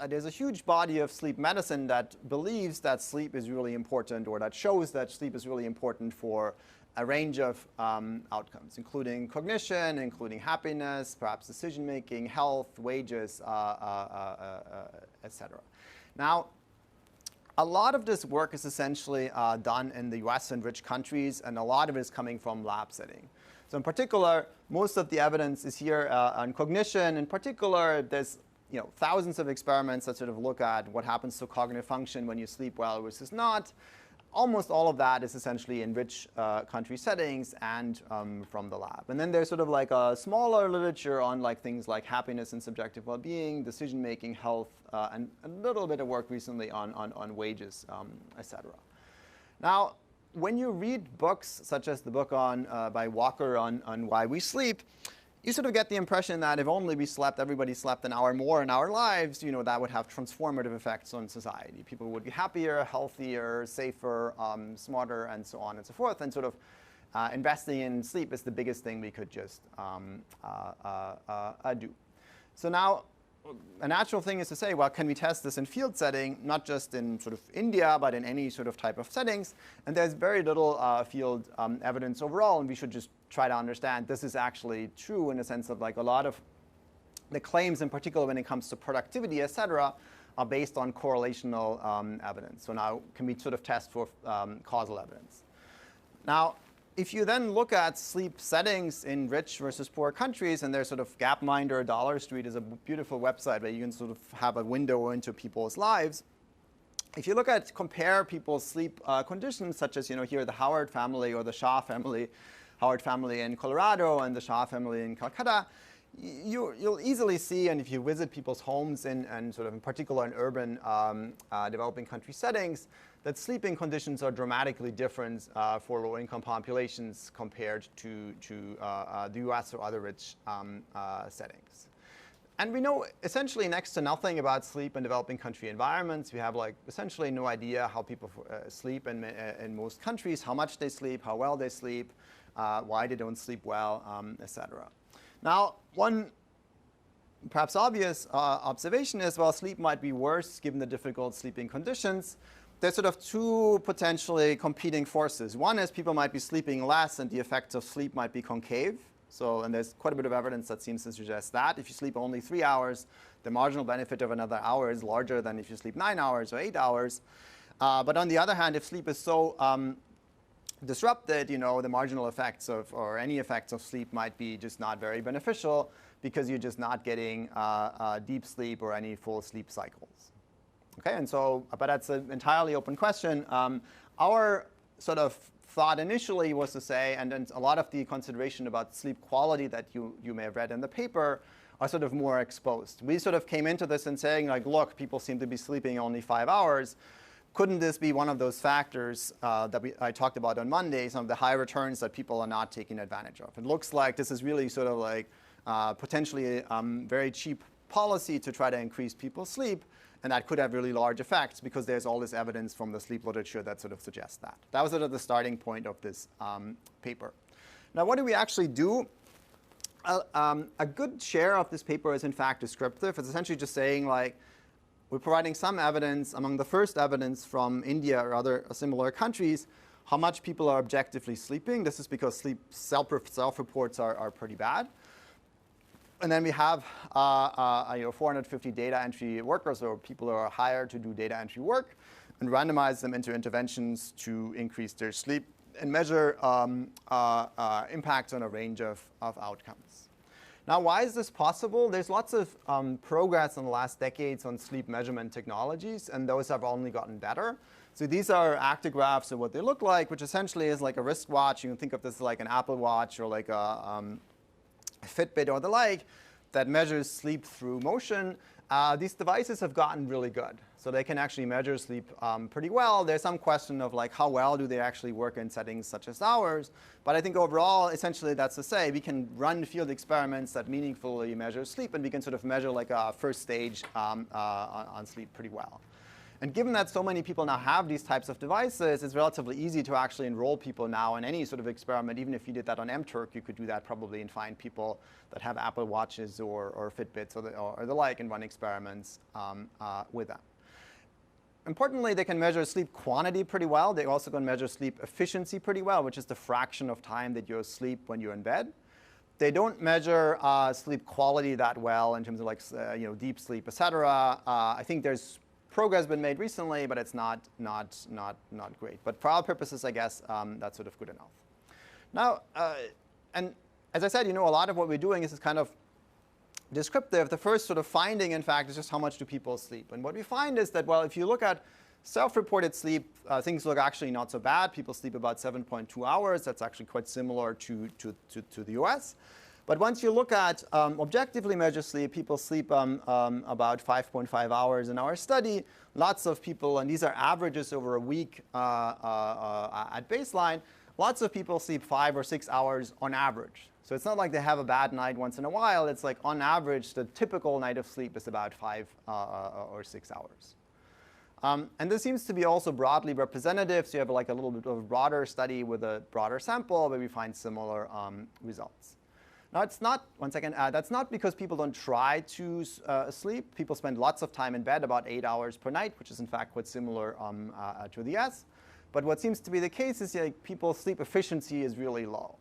there's a huge body of sleep medicine that believes that sleep is really important, or that shows that sleep is really important for a range of outcomes, including cognition, including happiness, perhaps decision-making, health, wages, et cetera. Now, a lot of this work is essentially done in the US and rich countries, and a lot of it is coming from lab setting. So in particular, most of the evidence is here on cognition. In particular, there's thousands of experiments that sort of look at what happens to cognitive function when you sleep well versus not. Almost all of that is essentially in rich country settings and from the lab. And then there's sort of like a smaller literature on things like happiness and subjective well-being, decision-making, health, and a little bit of work recently on wages, et cetera. Now, when you read books such as the book by Walker on why we sleep, you sort of get the impression that if only everybody slept an hour more in our lives, that would have transformative effects on society. People would be happier, healthier, safer, smarter, and so on and so forth. And sort of investing in sleep is the biggest thing we could just do. So now, a natural thing is to say, well, can we test this in field setting, not just in sort of India, but in any sort of type of settings? And there's very little field evidence overall, and we should just try to understand this is actually true in the sense of a lot of the claims, in particular when it comes to productivity, et cetera, are based on correlational evidence. So now, can we sort of test for causal evidence? Now, if you then look at sleep settings in rich versus poor countries, and there's sort of Gapminder, Dollar Street is a beautiful website where you can sort of have a window into people's lives. If you compare people's sleep conditions, such as here the Howard family or the Shah family, Howard family in Colorado and the Shah family in Calcutta, you'll easily see, and if you visit people's homes and sort of in particular in urban developing country settings, that sleeping conditions are dramatically different for low-income populations compared to the US or other rich settings. And we know essentially next to nothing about sleep in developing country environments. We have like essentially no idea how people sleep in most countries, how much they sleep, how well they sleep, why they don't sleep well, etc. Now, one perhaps obvious observation is, well, sleep might be worse given the difficult sleeping conditions. There's sort of two potentially competing forces. One is people might be sleeping less and the effects of sleep might be concave. So, and there's quite a bit of evidence that seems to suggest that. If you sleep only 3 hours, the marginal benefit of another hour is larger than if you sleep 9 hours or 8 hours. But on the other hand, if sleep is so disrupted, the marginal effects or any effects of sleep might be just not very beneficial because you're just not getting deep sleep or any full sleep cycles. Okay, and so, but that's an entirely open question. Our sort of thought initially was to say, and a lot of the consideration about sleep quality that you may have read in the paper are sort of more exposed. We sort of came into this and saying, like, look, people seem to be sleeping only 5 hours. Couldn't this be one of those factors that I talked about on Monday, some of the high returns that people are not taking advantage of? It looks like this is really sort of like potentially a very cheap policy to try to increase people's sleep. And that could have really large effects because there's all this evidence from the sleep literature that sort of suggests that. That was sort of the starting point of this paper. Now, what do we actually do? A good share of this paper is, in fact, descriptive. It's essentially just saying, like, we're providing some evidence, among the first evidence from India or other similar countries, how much people are objectively sleeping. This is because sleep self-reports are pretty bad. And then we have 450 data entry workers, or people who are hired to do data entry work, and randomize them into interventions to increase their sleep and measure impacts on a range of outcomes. Now, why is this possible? There's lots of progress in the last decades on sleep measurement technologies, and those have only gotten better. So these are actigraphs of what they look like, which essentially is like a wristwatch. You can think of this like an Apple Watch or like a Fitbit or the like that measures sleep through motion. These devices have gotten really good. So they can actually measure sleep pretty well. There's some question of like how well do they actually work in settings such as ours. But I think overall, essentially that's to say, we can run field experiments that meaningfully measure sleep, and we can sort of measure like a first stage on sleep pretty well. And given that so many people now have these types of devices, it's relatively easy to actually enroll people now in any sort of experiment. Even if you did that on mTurk, you could do that probably and find people that have Apple Watches or Fitbits or the like and run experiments with them. Importantly, they can measure sleep quantity pretty well. They also can measure sleep efficiency pretty well, which is the fraction of time that you're asleep when you're in bed. They don't measure sleep quality that well in terms of like deep sleep, et cetera. I think there's progress been made recently, but it's not great. But for our purposes, I guess that's sort of good enough. Now, and as I said, a lot of what we're doing is kind of descriptive. The first sort of finding, in fact, is just how much do people sleep. And what we find is that, well, if you look at self-reported sleep, things look actually not so bad. People sleep about 7.2 hours. That's actually quite similar to the US. But once you look at objectively measured sleep, people sleep about 5.5 hours in our study. Lots of people, and these are averages over a week at baseline, lots of people sleep 5 or 6 hours on average. So it's not like they have a bad night once in a while. It's like on average, the typical night of sleep is about 5 or 6 hours. And this seems to be also broadly representative. So you have like a little bit of a broader study with a broader sample where we find similar results. Now, it's not, one second, that's not because people don't try to sleep. People spend lots of time in bed, about 8 hours per night, which is in fact quite similar to the US. But what seems to be the case is people's sleep efficiency is really low.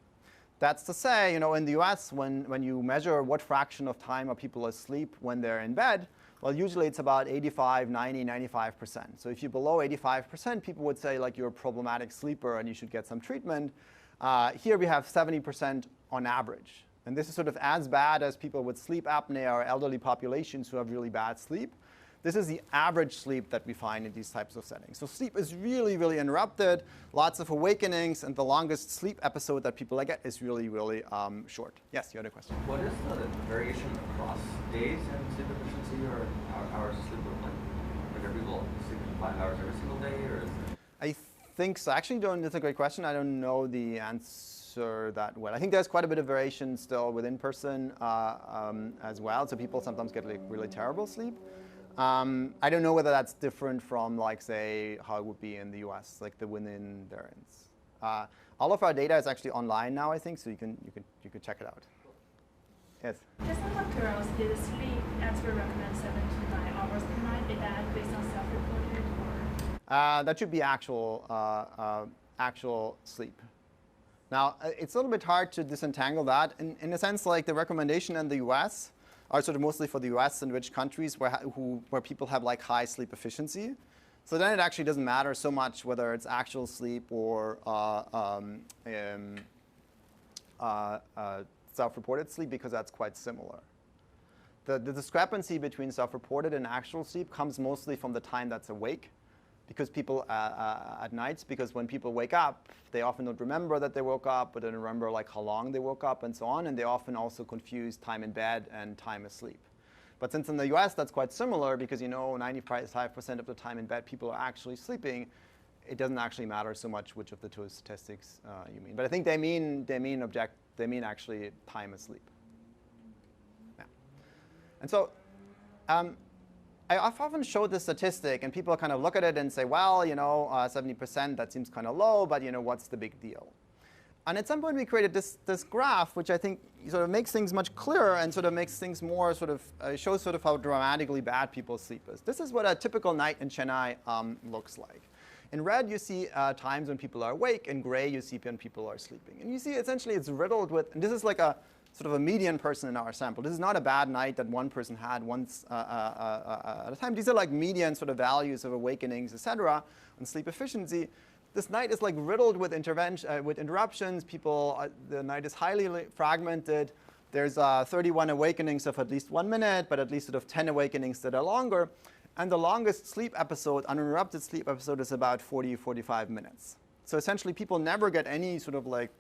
That's to say, in the US, when you measure what fraction of time are people asleep when they're in bed, well, usually it's about 85, 90, 95%. So if you're below 85%, people would say like you're a problematic sleeper and you should get some treatment. Here we have 70% on average. And this is sort of as bad as people with sleep apnea or elderly populations who have really bad sleep. This is the average sleep that we find in these types of settings. So sleep is really, really interrupted, lots of awakenings, and the longest sleep episode that people get is really, really short. Yes, you had a question. What is the variation across days in sleep efficiency or hours of sleep look like? Like, are people sleeping 5 hours every single day, or is it? I think so. Actually, that's a great question. I don't know the answer that well. I think there's quite a bit of variation still within person as well. So people sometimes get like really terrible sleep. I don't know whether that's different from, like, say, how it would be in the US, like the within variance. All of our data is actually online now, I think, so you can check it out. Yes. Just out of curiosity, the sleep expert recommends 7 to 9 hours per night. Is that based on self-reported or? That should be actual sleep. Now, it's a little bit hard to disentangle that. In a sense, like the recommendation in the US are sort of mostly for the US and rich countries where people have like high sleep efficiency. So then it actually doesn't matter so much whether it's actual sleep or self-reported sleep, because that's quite similar. The discrepancy between self-reported and actual sleep comes mostly from the time that's awake, because people at nights, because when people wake up, they often don't remember that they woke up, but they don't remember like how long they woke up and so on, and they often also confuse time in bed and time asleep. But since in the US that's quite similar, because 95% of the time in bed people are actually sleeping, it doesn't actually matter so much which of the two statistics you mean. But I think they mean actually time asleep. Yeah. And so I've often showed this statistic, and people kind of look at it and say, well, 70%, that seems kind of low, but what's the big deal? And at some point we created this graph, which I think sort of makes things much clearer and sort of makes things more shows sort of how dramatically bad people's sleep is. This is what a typical night in Chennai looks like. In red, you see times when people are awake. In gray, you see when people are sleeping. And you see essentially it's riddled with, and this is like a sort of a median person in our sample. This is not a bad night that one person had once at a time. These are like median sort of values of awakenings, et cetera, and sleep efficiency. This night is like riddled with interruptions. The night is highly fragmented. There's 31 awakenings of at least 1 minute, but at least sort of 10 awakenings that are longer. And the longest sleep episode, uninterrupted sleep episode, is about 45 minutes. So essentially, people never get any sort of like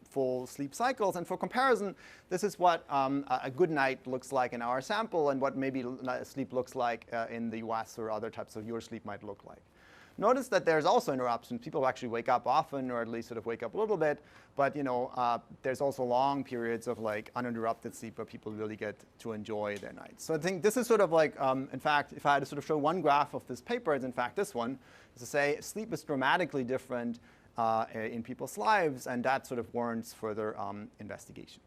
full sleep cycles. And for comparison, this is what a good night looks like in our sample, and what maybe sleep looks like in the US or other types of your sleep might look like. Notice that there's also interruptions. People actually wake up often, or at least sort of wake up a little bit. But there's also long periods of like uninterrupted sleep where people really get to enjoy their nights. So I think this is sort of like, in fact, if I had to sort of show one graph of this paper, it's in fact this one, is to say sleep is dramatically different in people's lives, and that sort of warrants further investigation.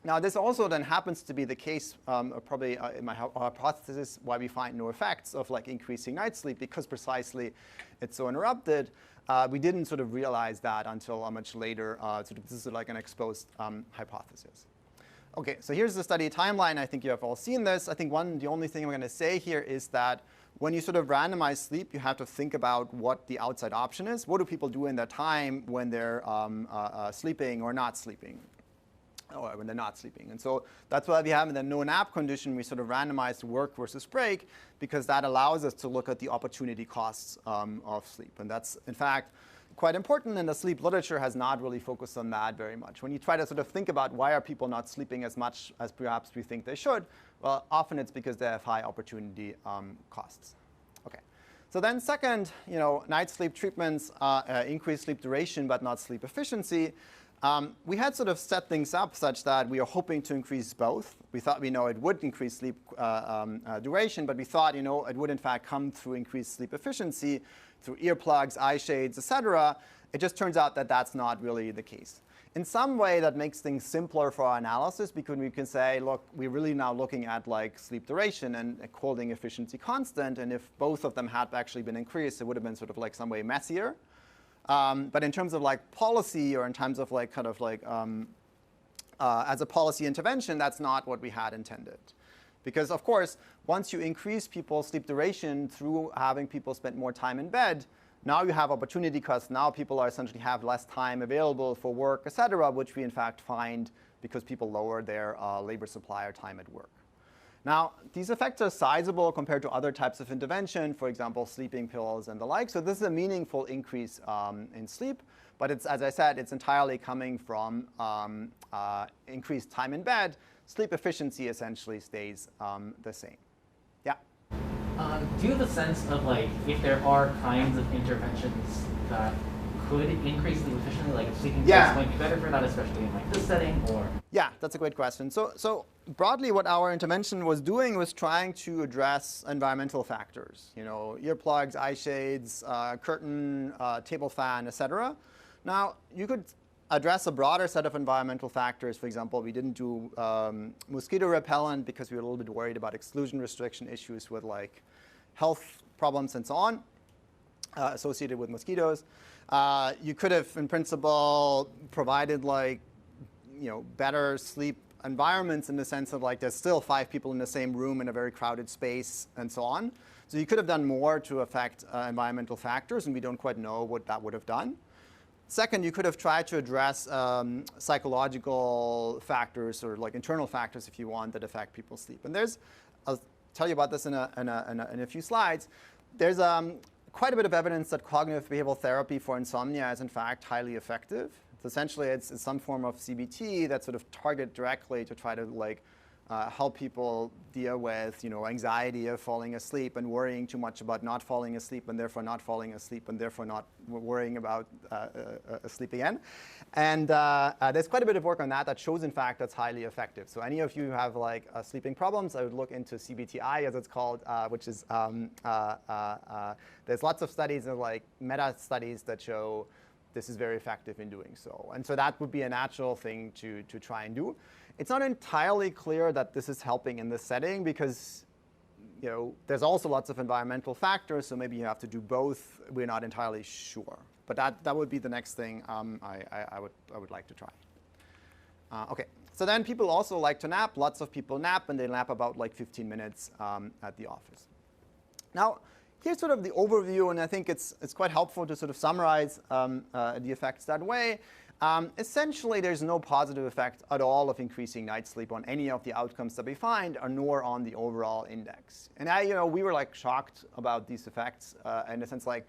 Now, this also then happens to be the case, probably in my hypothesis, why we find no effects of like increasing night sleep, because precisely it's so interrupted. We didn't sort of realize that until much later. This is like an exposed hypothesis. OK, so here's the study timeline. I think you have all seen this. I think the only thing I'm going to say here is that when you sort of randomize sleep, you have to think about what the outside option is. What do people do in their time when they're sleeping or not sleeping? Or when they're not sleeping. And so that's why we have in the no nap condition, we sort of randomize work versus break, because that allows us to look at the opportunity costs of sleep. And that's, in fact, quite important, and the sleep literature has not really focused on that very much. When you try to sort of think about why are people not sleeping as much as perhaps we think they should, well, often it's because they have high opportunity costs. OK. So then second, night sleep treatments increase sleep duration but not sleep efficiency. We had sort of set things up such that we are hoping to increase both. We thought it would increase sleep duration, but we thought it would in fact come through increased sleep efficiency, through earplugs, eye shades, et cetera. It just turns out that that's not really the case. In some way, that makes things simpler for our analysis, because we can say, look, we're really now looking at like sleep duration and holding efficiency constant. And if both of them had actually been increased, it would have been sort of like some way messier. But in terms of like policy, or in terms of like kind of like as a policy intervention, that's not what we had intended. Because of course, once you increase people's sleep duration through having people spend more time in bed, now you have opportunity costs. Now people are essentially have less time available for work, et cetera, which we in fact find because people lower their labor supply or time at work. Now, these effects are sizable compared to other types of intervention, for example, sleeping pills and the like. So this is a meaningful increase in sleep. But it's, as I said, it's entirely coming from increased time in bed. Sleep efficiency essentially stays the same. Yeah? Do you have a sense of like if there are kinds of interventions that could increase sleep efficiency, like if sleeping pills might be better for that, especially in like this setting, or? Yeah, that's a great question. So broadly, what our intervention was doing was trying to address environmental factors. You know, earplugs, eye shades, curtain, table fan, etc. Now, you could address a broader set of environmental factors. For example, we didn't do mosquito repellent because we were a little bit worried about exclusion restriction issues with like health problems and so on associated with mosquitoes. You could have, in principle, provided like, you know, better sleep environments in the sense of like there's still 5 people in the same room in a very crowded space and so on. So you could have done more to affect environmental factors, and we don't quite know what that would have done. Second, you could have tried to address psychological factors or like internal factors, if you want, that affect people's sleep. And there's, I'll tell you about this in a few slides. There's quite a bit of evidence that cognitive behavioral therapy for insomnia is in fact highly effective. Essentially, it's some form of CBT that sort of target directly to try to like help people deal with, you know, anxiety of falling asleep and worrying too much about not falling asleep and therefore not falling asleep and therefore not worrying about sleep again. And there's quite a bit of work on that shows, in fact, that's highly effective. So any of you who have like sleeping problems, I would look into CBTI, as it's called, which is there's lots of studies and like meta studies that show this is very effective in doing so. And so that would be a natural thing to try and do. It's not entirely clear that this is helping in this setting because, you know, there's also lots of environmental factors, so maybe you have to do both. We're not entirely sure. But that would be the next thing I would like to try. OK, so then people also like to nap. Lots of people nap, and they nap about like 15 minutes at the office. Now, here's sort of the overview, and I think it's quite helpful to sort of summarize the effects that way. Essentially, there's no positive effect at all of increasing night sleep on any of the outcomes that we find, or nor on the overall index. And we were like shocked about these effects in a sense like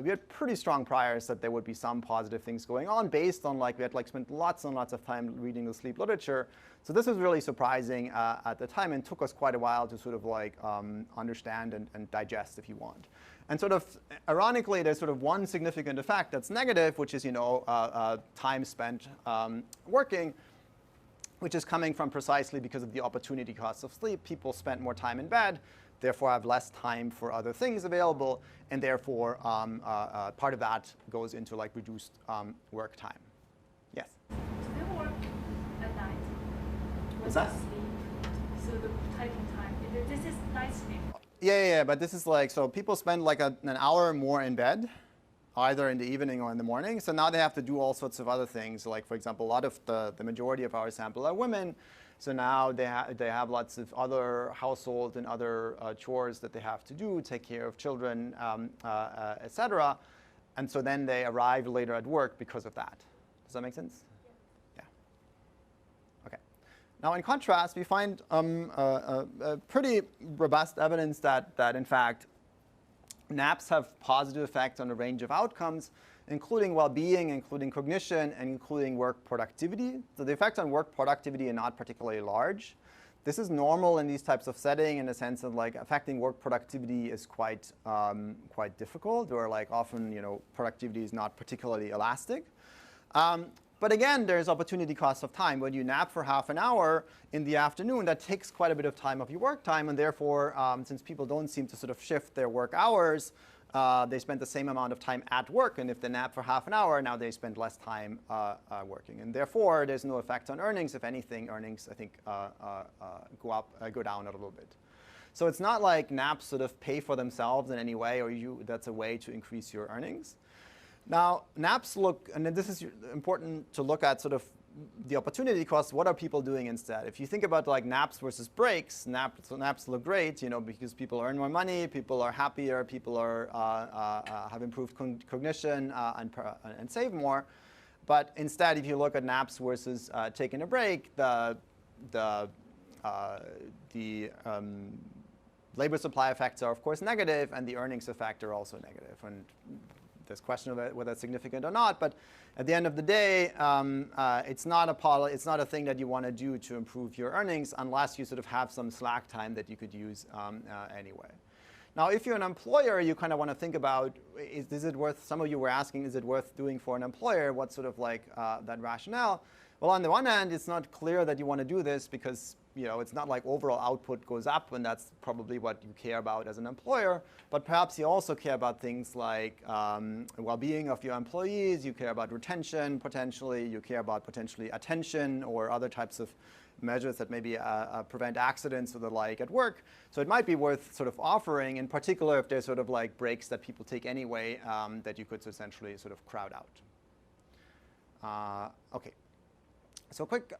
we had pretty strong priors that there would be some positive things going on based on like we had like spent lots and lots of time reading the sleep literature. So this was really surprising at the time and took us quite a while to sort of like understand and digest, if you want. And sort of ironically, there's sort of one significant effect that's negative, which is time spent working, which is coming from precisely because of the opportunity cost of sleep. People spend more time in bed, therefore have less time for other things available, and therefore part of that goes into like reduced work time. Yes? Do they work at night? What's that? Sleep. So the typing time, this is night sleep. Yeah, but this is like, so people spend like an hour more in bed, either in the evening or in the morning. So now they have to do all sorts of other things. Like, for example, a lot of the majority of our sample are women. So now they have lots of other household and other chores that they have to do, take care of children, et cetera. And so then they arrive later at work because of that. Does that make sense? Yeah. OK. Now, in contrast, we find pretty robust evidence that in fact, naps have positive effects on a range of outcomes, including well-being, including cognition, and including work productivity. So the effects on work productivity are not particularly large. This is normal in these types of setting in the sense of like affecting work productivity is quite difficult, or like often productivity is not particularly elastic. But again, there's opportunity cost of time. When you nap for half an hour in the afternoon, that takes quite a bit of time of your work time. And therefore, since people don't seem to sort of shift their work hours, they spend the same amount of time at work. And if they nap for half an hour, now they spend less time working. And therefore, there's no effect on earnings. If anything, earnings, I think, go down a little bit. So it's not like naps sort of pay for themselves in any way, or that's a way to increase your earnings. Now, naps look, and this is important to look at sort of the opportunity cost. What are people doing instead? If you think about like naps versus breaks, naps look great, because people earn more money, people are happier, people have improved cognition and save more. But instead, if you look at naps versus taking a break, the labor supply effects are, of course, negative, and the earnings effect are also negative. And there's question of whether it's significant or not. But at the end of the day, it's not a thing that you want to do to improve your earnings unless you sort of have some slack time that you could use anyway. Now, if you're an employer, you kind of want to think about, is it worth, some of you were asking, is it worth doing for an employer? What's sort of like that rationale? Well, on the one hand, it's not clear that you want to do this because it's not like overall output goes up, and that's probably what you care about as an employer. But perhaps you also care about things like well-being of your employees. You care about retention, potentially. You care about potentially attention or other types of measures that maybe prevent accidents or the like at work. So it might be worth sort of offering, in particular if there's sort of like breaks that people take anyway that you could essentially sort of crowd out. OK. So quick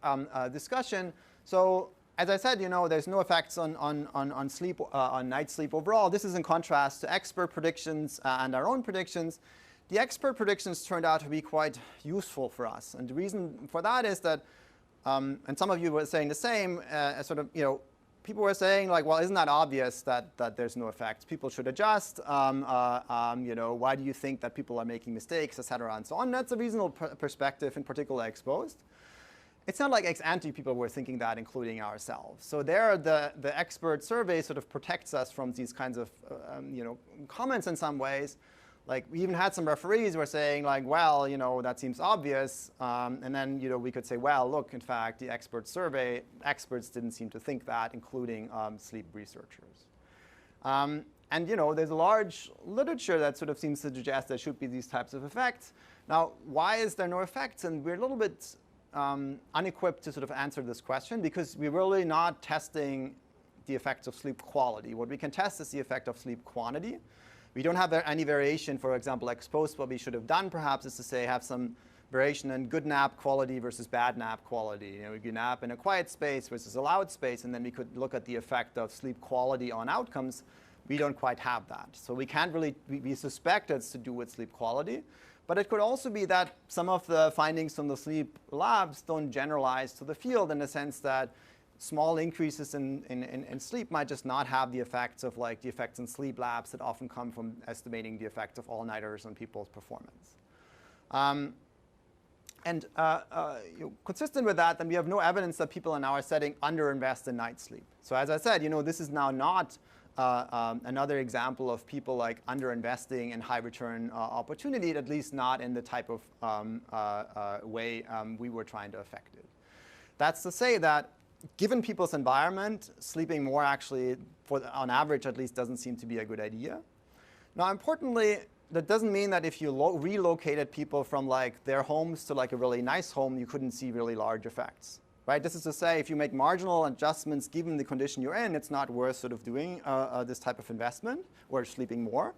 discussion. So as I said, there's no effects on sleep, on night sleep overall. This is in contrast to expert predictions and our own predictions. The expert predictions turned out to be quite useful for us. And the reason for that is that, and some of you were saying the same, people were saying, like, well, isn't that obvious that there's no effects? People should adjust. Why do you think that people are making mistakes, et cetera, and so on? That's a reasonable perspective, in particular exposed. It's not like ex ante people were thinking that, including ourselves. So there, the expert survey sort of protects us from these kinds of comments in some ways. Like, we even had some referees who were saying, like, well, that seems obvious. And then we could say, well, look, in fact, the expert survey, experts didn't seem to think that, including sleep researchers. And there's a large literature that sort of seems to suggest there should be these types of effects. Now, why is there no effects? And we're a little bit unequipped to sort of answer this question because we're really not testing the effects of sleep quality. What we can test is the effect of sleep quantity. We don't have any variation, for example, exposed. What we should have done perhaps is to say have some variation in good nap quality versus bad nap quality. We could nap in a quiet space versus a loud space, and then we could look at the effect of sleep quality on outcomes. We don't quite have that. So we can't really, we suspect it's to do with sleep quality. But it could also be that some of the findings from the sleep labs don't generalize to the field in the sense that small increases in sleep might just not have the effects of like the effects in sleep labs that often come from estimating the effect of all-nighters on people's performance. Consistent with that, then we have no evidence that people in our setting underinvest in night sleep. So as I said, this is now not another example of people like underinvesting in high return opportunity, at least not in the type of way we were trying to affect it. That's to say that given people's environment, sleeping more actually, on average at least, doesn't seem to be a good idea. Now, importantly, that doesn't mean that if you relocated people from like their homes to like a really nice home, you couldn't see really large effects. Right? This is to say, if you make marginal adjustments given the condition you're in, it's not worth sort of doing this type of investment or sleeping more.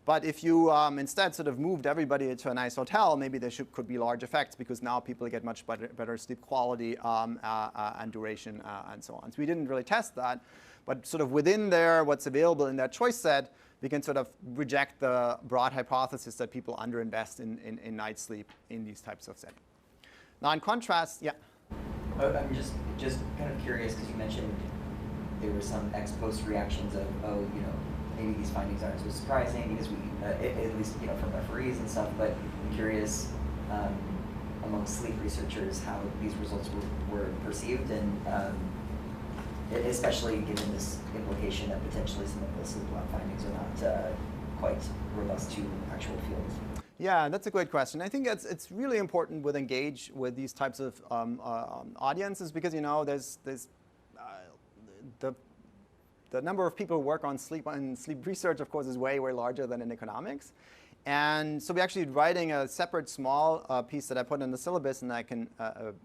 But if you instead sort of moved everybody to a nice hotel, maybe there could be large effects because now people get much better sleep quality and duration and so on. So we didn't really test that. But sort of within there, what's available in that choice set, we can sort of reject the broad hypothesis that people underinvest in night sleep in these types of settings. Now, in contrast, yeah. I'm just kind of curious because you mentioned there were some ex post reactions of, maybe these findings aren't so surprising because we, at least from referees and stuff. But I'm curious among sleep researchers how these results were perceived, and especially given this implication that potentially some of the sleep lab findings are not quite robust to actual fields. Yeah, that's a great question. I think it's really important with engage with these types of audiences because there's the number of people who work on sleep research, of course, is way larger than in economics. And so we're actually writing a separate small piece that I put in the syllabus, and I can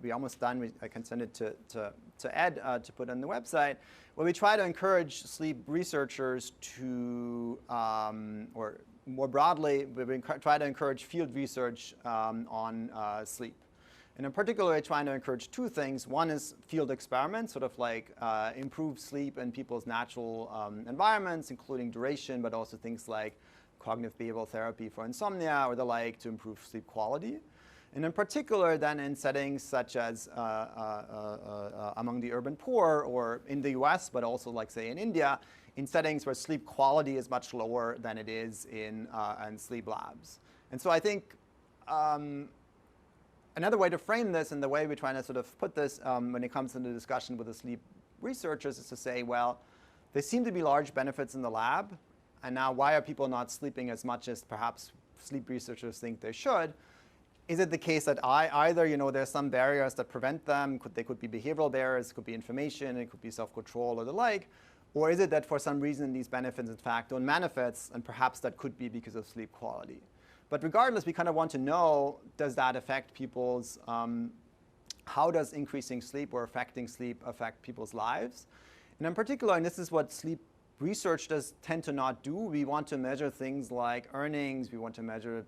we're almost done. I can send it to Ed to put on the website, where we try to encourage sleep researchers to, or more broadly, we try to encourage field research on sleep. And in particular, we're trying to encourage two things. One is field experiments, sort of like improve sleep in people's natural environments, including duration, but also things like cognitive behavioral therapy for insomnia or the like to improve sleep quality. And in particular, then in settings such as among the urban poor or in the US, but also like say in India, in settings where sleep quality is much lower than it is in sleep labs. And so I think another way to frame this and the way we're trying to sort of put this when it comes into discussion with the sleep researchers is to say, well, there seem to be large benefits in the lab. And now why are people not sleeping as much as perhaps sleep researchers think they should? Is it the case that either there's some barriers that prevent them, they could be behavioral barriers, it could be information, it could be self-control or the like, or is it that for some reason these benefits in fact don't manifest, and perhaps that could be because of sleep quality? But regardless, we kind of want to know, does that affect people's, how does increasing sleep or affecting sleep affect people's lives? And in particular, and this is what sleep research does tend to not do, we want to measure things like earnings, we want to measure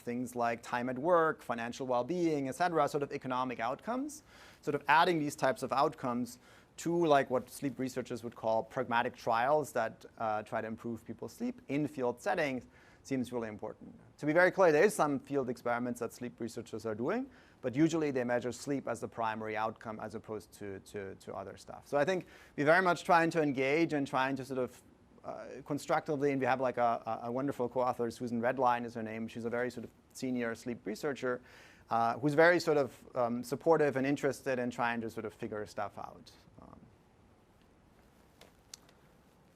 things like time at work, financial well-being, et cetera, sort of economic outcomes. Sort of adding these types of outcomes to like what sleep researchers would call pragmatic trials that try to improve people's sleep in field settings seems really important. To be very clear, there is some field experiments that sleep researchers are doing, but usually they measure sleep as the primary outcome as opposed to other stuff. So I think we're very much trying to engage and trying to sort of constructively, and we have like a wonderful co-author, Susan Redline is her name. She's a very sort of senior sleep researcher who's very sort of supportive and interested in trying to sort of figure stuff out.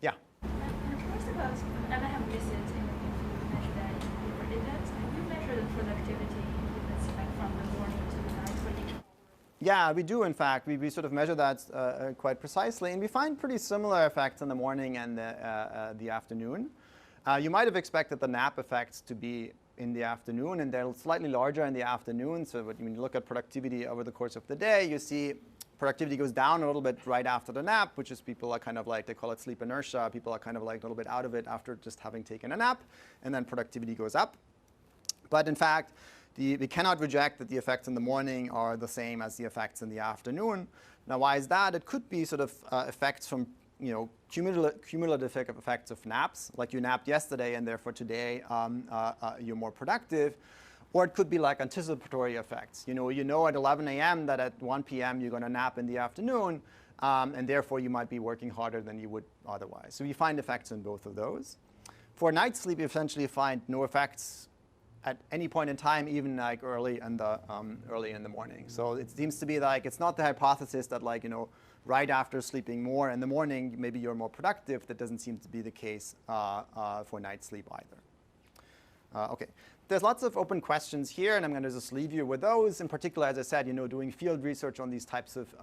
Yeah? I'm curious about, and I have missed it in you mentioned that in your index. Have you measured the productivity improvements like from the morning to the night for each hour? Yeah, we do, in fact. We sort of measure that quite precisely, and we find pretty similar effects in the morning and the afternoon. You might have expected the nap effects to be in the afternoon, and they're slightly larger in the afternoon. So when you look at productivity over the course of the day, you see productivity goes down a little bit right after the nap, which is people are kind of like, they call it sleep inertia. People are kind of like a little bit out of it after just having taken a nap, and then productivity goes up. But in fact, we cannot reject that the effects in the morning are the same as the effects in the afternoon. Now, why is that? It could be sort of effects from cumulative effects of naps, like you napped yesterday and therefore today you're more productive. Or it could be like anticipatory effects. You know at 11 a.m. that at 1 p.m. you're going to nap in the afternoon, and therefore you might be working harder than you would otherwise. So you find effects in both of those. For night sleep, you essentially find no effects at any point in time, even like early in the morning. So it seems to be like it's not the hypothesis that right after sleeping more in the morning, maybe you're more productive. That doesn't seem to be the case for night sleep either. OK. There's lots of open questions here, and I'm going to just leave you with those. In particular, as I said, doing field research on these types of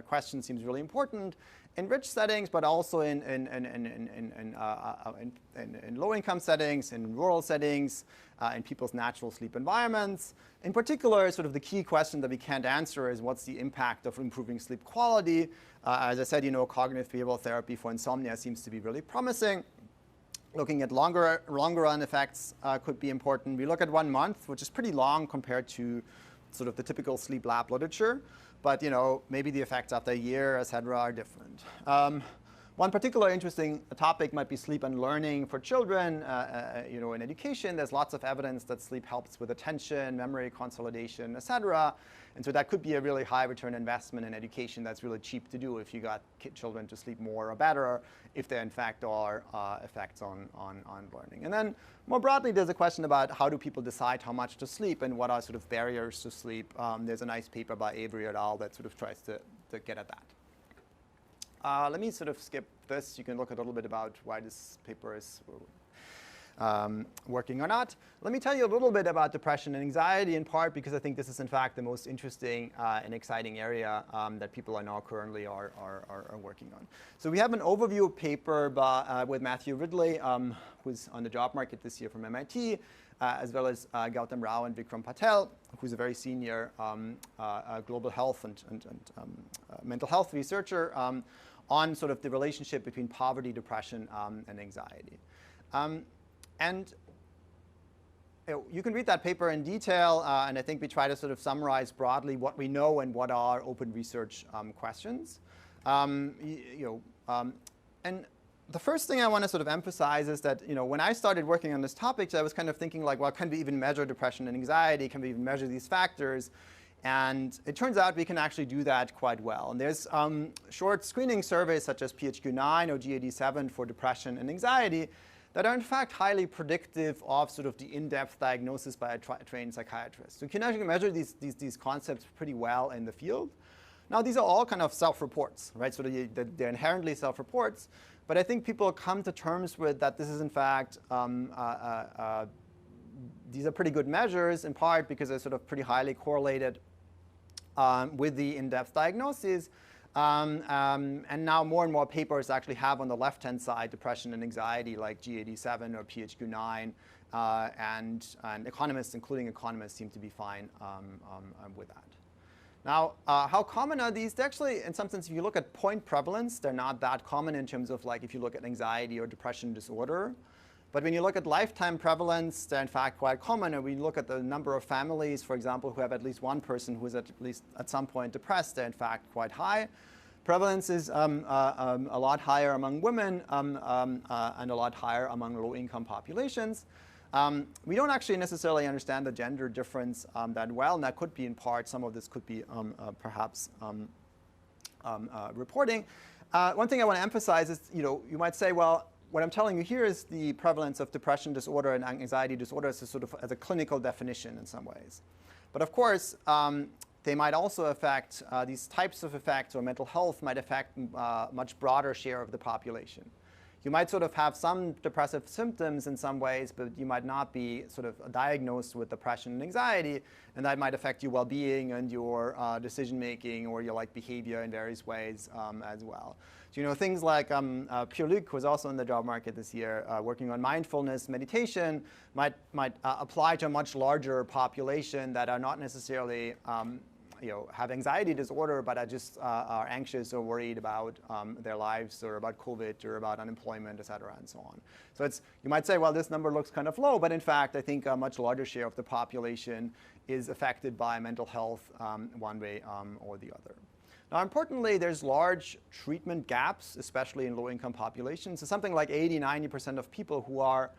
questions seems really important in rich settings, but also in low-income settings, in rural settings, in people's natural sleep environments. In particular, sort of the key question that we can't answer is what's the impact of improving sleep quality. As I said, cognitive behavioral therapy for insomnia seems to be really promising. Looking at longer run effects could be important. We look at 1 month, which is pretty long compared to sort of the typical sleep lab literature. But maybe the effects after a year, et cetera, are different. One particular interesting topic might be sleep and learning for children. In education, there's lots of evidence that sleep helps with attention, memory consolidation, et cetera. And so that could be a really high return investment in education that's really cheap to do if you got children to sleep more or better, if there in fact are effects on learning. And then more broadly, there's a question about how do people decide how much to sleep and what are sort of barriers to sleep. There's a nice paper by Avery et al. That sort of tries to get at that. Let me sort of skip this. You can look a little bit about why this paper is working or not. Let me tell you a little bit about depression and anxiety, in part because I think this is in fact the most interesting and exciting area that people are now currently are working on. So we have an overview paper with Matthew Ridley, who's on the job market this year from MIT, as well as Gautam Rao and Vikram Patel, who's a very senior global health and mental health researcher on sort of the relationship between poverty, depression, and anxiety. And you can read that paper in detail, and I think we try to sort of summarize broadly what we know and what are open research questions. And the first thing I want to sort of emphasize is that, when I started working on this topic, I was kind of thinking like, well, can we even measure depression and anxiety? Can we even measure these factors? And it turns out we can actually do that quite well. And there's short screening surveys such as PHQ-9 or GAD-7 for depression and anxiety that are in fact highly predictive of sort of the in-depth diagnosis by a trained psychiatrist. So you can actually measure these concepts pretty well in the field. Now, these are all kind of self-reports, right? So they're inherently self-reports. But I think people come to terms with that this is, in fact, these are pretty good measures, in part because they're sort of pretty highly correlated with the in-depth diagnoses. And now more and more papers actually have on the left-hand side depression and anxiety like GAD-7 or PHQ-9. And economists, including economists, seem to be fine with that. Now, how common are these? They're actually, in some sense, if you look at point prevalence, they're not that common in terms of like if you look at anxiety or depression disorder. But when you look at lifetime prevalence, they're in fact quite common. And when you look at the number of families, for example, who have at least one person who is at least at some point depressed, they're in fact quite high. Prevalence is a lot higher among women and a lot higher among low-income populations. We don't actually necessarily understand the gender difference that well, and that could be in part, some of this could be perhaps reporting. One thing I want to emphasize is, you might say, well, what I'm telling you here is the prevalence of depression disorder and anxiety disorder as a sort of as a clinical definition in some ways. But of course, they might also affect, these types of effects or mental health might affect a much broader share of the population. You might sort of have some depressive symptoms in some ways, but you might not be sort of diagnosed with depression and anxiety, and that might affect your well-being and your decision-making or your behavior in various ways as well. So, things like Pierre-Luc, who was also in the job market this year, working on mindfulness meditation, might apply to a much larger population that are not necessarily have anxiety disorder, but are anxious or worried about their lives or about COVID or about unemployment, et cetera, and so on. So you might say, well, this number looks kind of low, but in fact, I think a much larger share of the population is affected by mental health one way or the other. Now, importantly, there's large treatment gaps, especially in low-income populations. So something like 80–90% of people who are,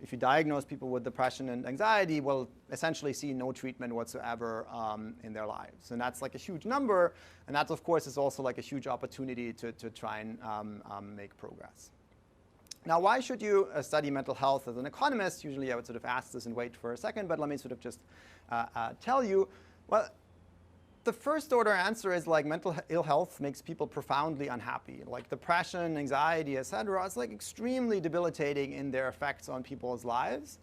if you diagnose people with depression and anxiety, will essentially see no treatment whatsoever in their lives. And that's like a huge number. And that, of course, is also like a huge opportunity to try and make progress. Now, why should you study mental health as an economist? Usually I would sort of ask this and wait for a second, but let me sort of just tell you. Well, the first order answer is like mental ill health makes people profoundly unhappy. Like depression, anxiety, et cetera, it's like extremely debilitating in their effects on people's lives.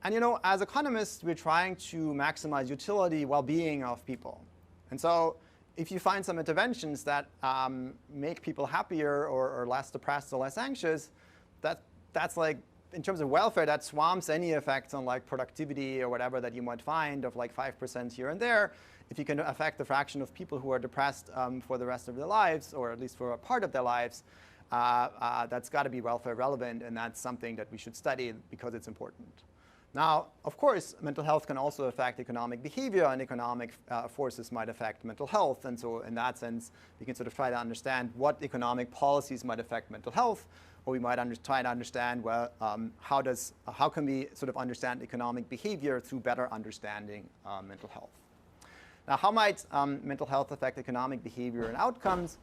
And as economists, we're trying to maximize utility, well-being of people. And so if you find some interventions that make people happier or less depressed or less anxious, that's like, in terms of welfare, that swamps any effects on like productivity or whatever that you might find of like 5% here and there. If you can affect the fraction of people who are depressed for the rest of their lives, or at least for a part of their lives, that's got to be welfare relevant, and that's something that we should study because it's important. Now, of course, mental health can also affect economic behavior, and economic forces might affect mental health. And so in that sense, we can sort of try to understand what economic policies might affect mental health, or we might try to understand, well, how can we sort of understand economic behavior through better understanding mental health. Now, how might mental health affect economic behavior and outcomes?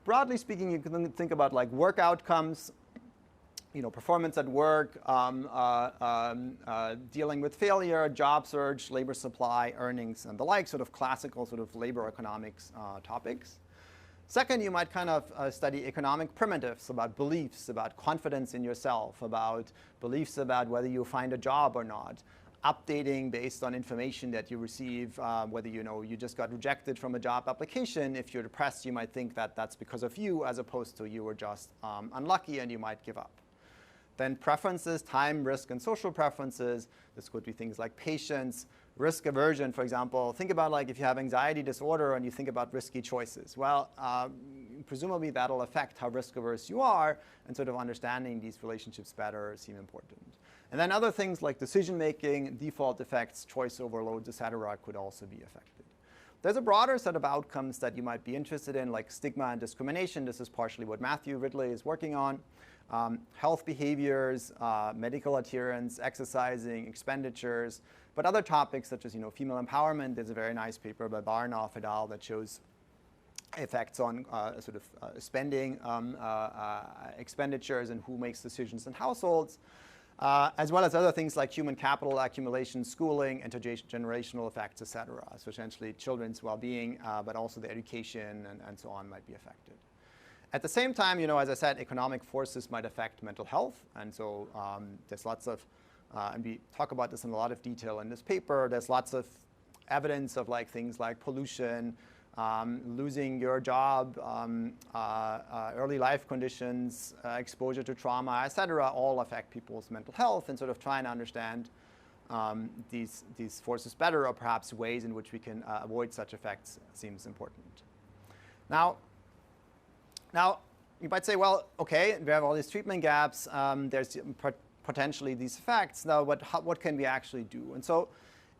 Broadly speaking, you can think about like work outcomes, performance at work, dealing with failure, job search, labor supply, earnings, and the like, sort of classical sort of labor economics topics. Second, you might kind of study economic primitives, about beliefs, about confidence in yourself, about beliefs about whether you find a job or not, updating based on information that you receive, whether you just got rejected from a job application. If you're depressed, you might think that that's because of you, as opposed to you were just unlucky and you might give up. Then preferences, time, risk, and social preferences. This could be things like patience, risk aversion, for example. Think about like if you have anxiety disorder and you think about risky choices. Well, presumably that'll affect how risk averse you are, and sort of understanding these relationships better seem important. And then other things like decision making, default effects, choice overloads, et cetera, could also be affected. There's a broader set of outcomes that you might be interested in, like stigma and discrimination. This is partially what Matthew Ridley is working on. health behaviors, medical adherence, exercising, expenditures, but other topics such as female empowerment. There's a very nice paper by Barnoff et al. That shows effects on spending, expenditures, and who makes decisions in households, as well as other things like human capital accumulation, schooling, intergenerational effects, etc. So essentially children's well-being, but also the education and so on might be affected. At the same time, as I said, economic forces might affect mental health, and so there's lots of, and we talk about this in a lot of detail in this paper, there's lots of evidence of things like pollution, losing your job, early life conditions, exposure to trauma, etc., all affect people's mental health, and sort of trying to understand these forces better, or perhaps ways in which we can avoid such effects seems important. Now, you might say, well, okay, we have all these treatment gaps. There's potentially these effects. Now, what can we actually do? And so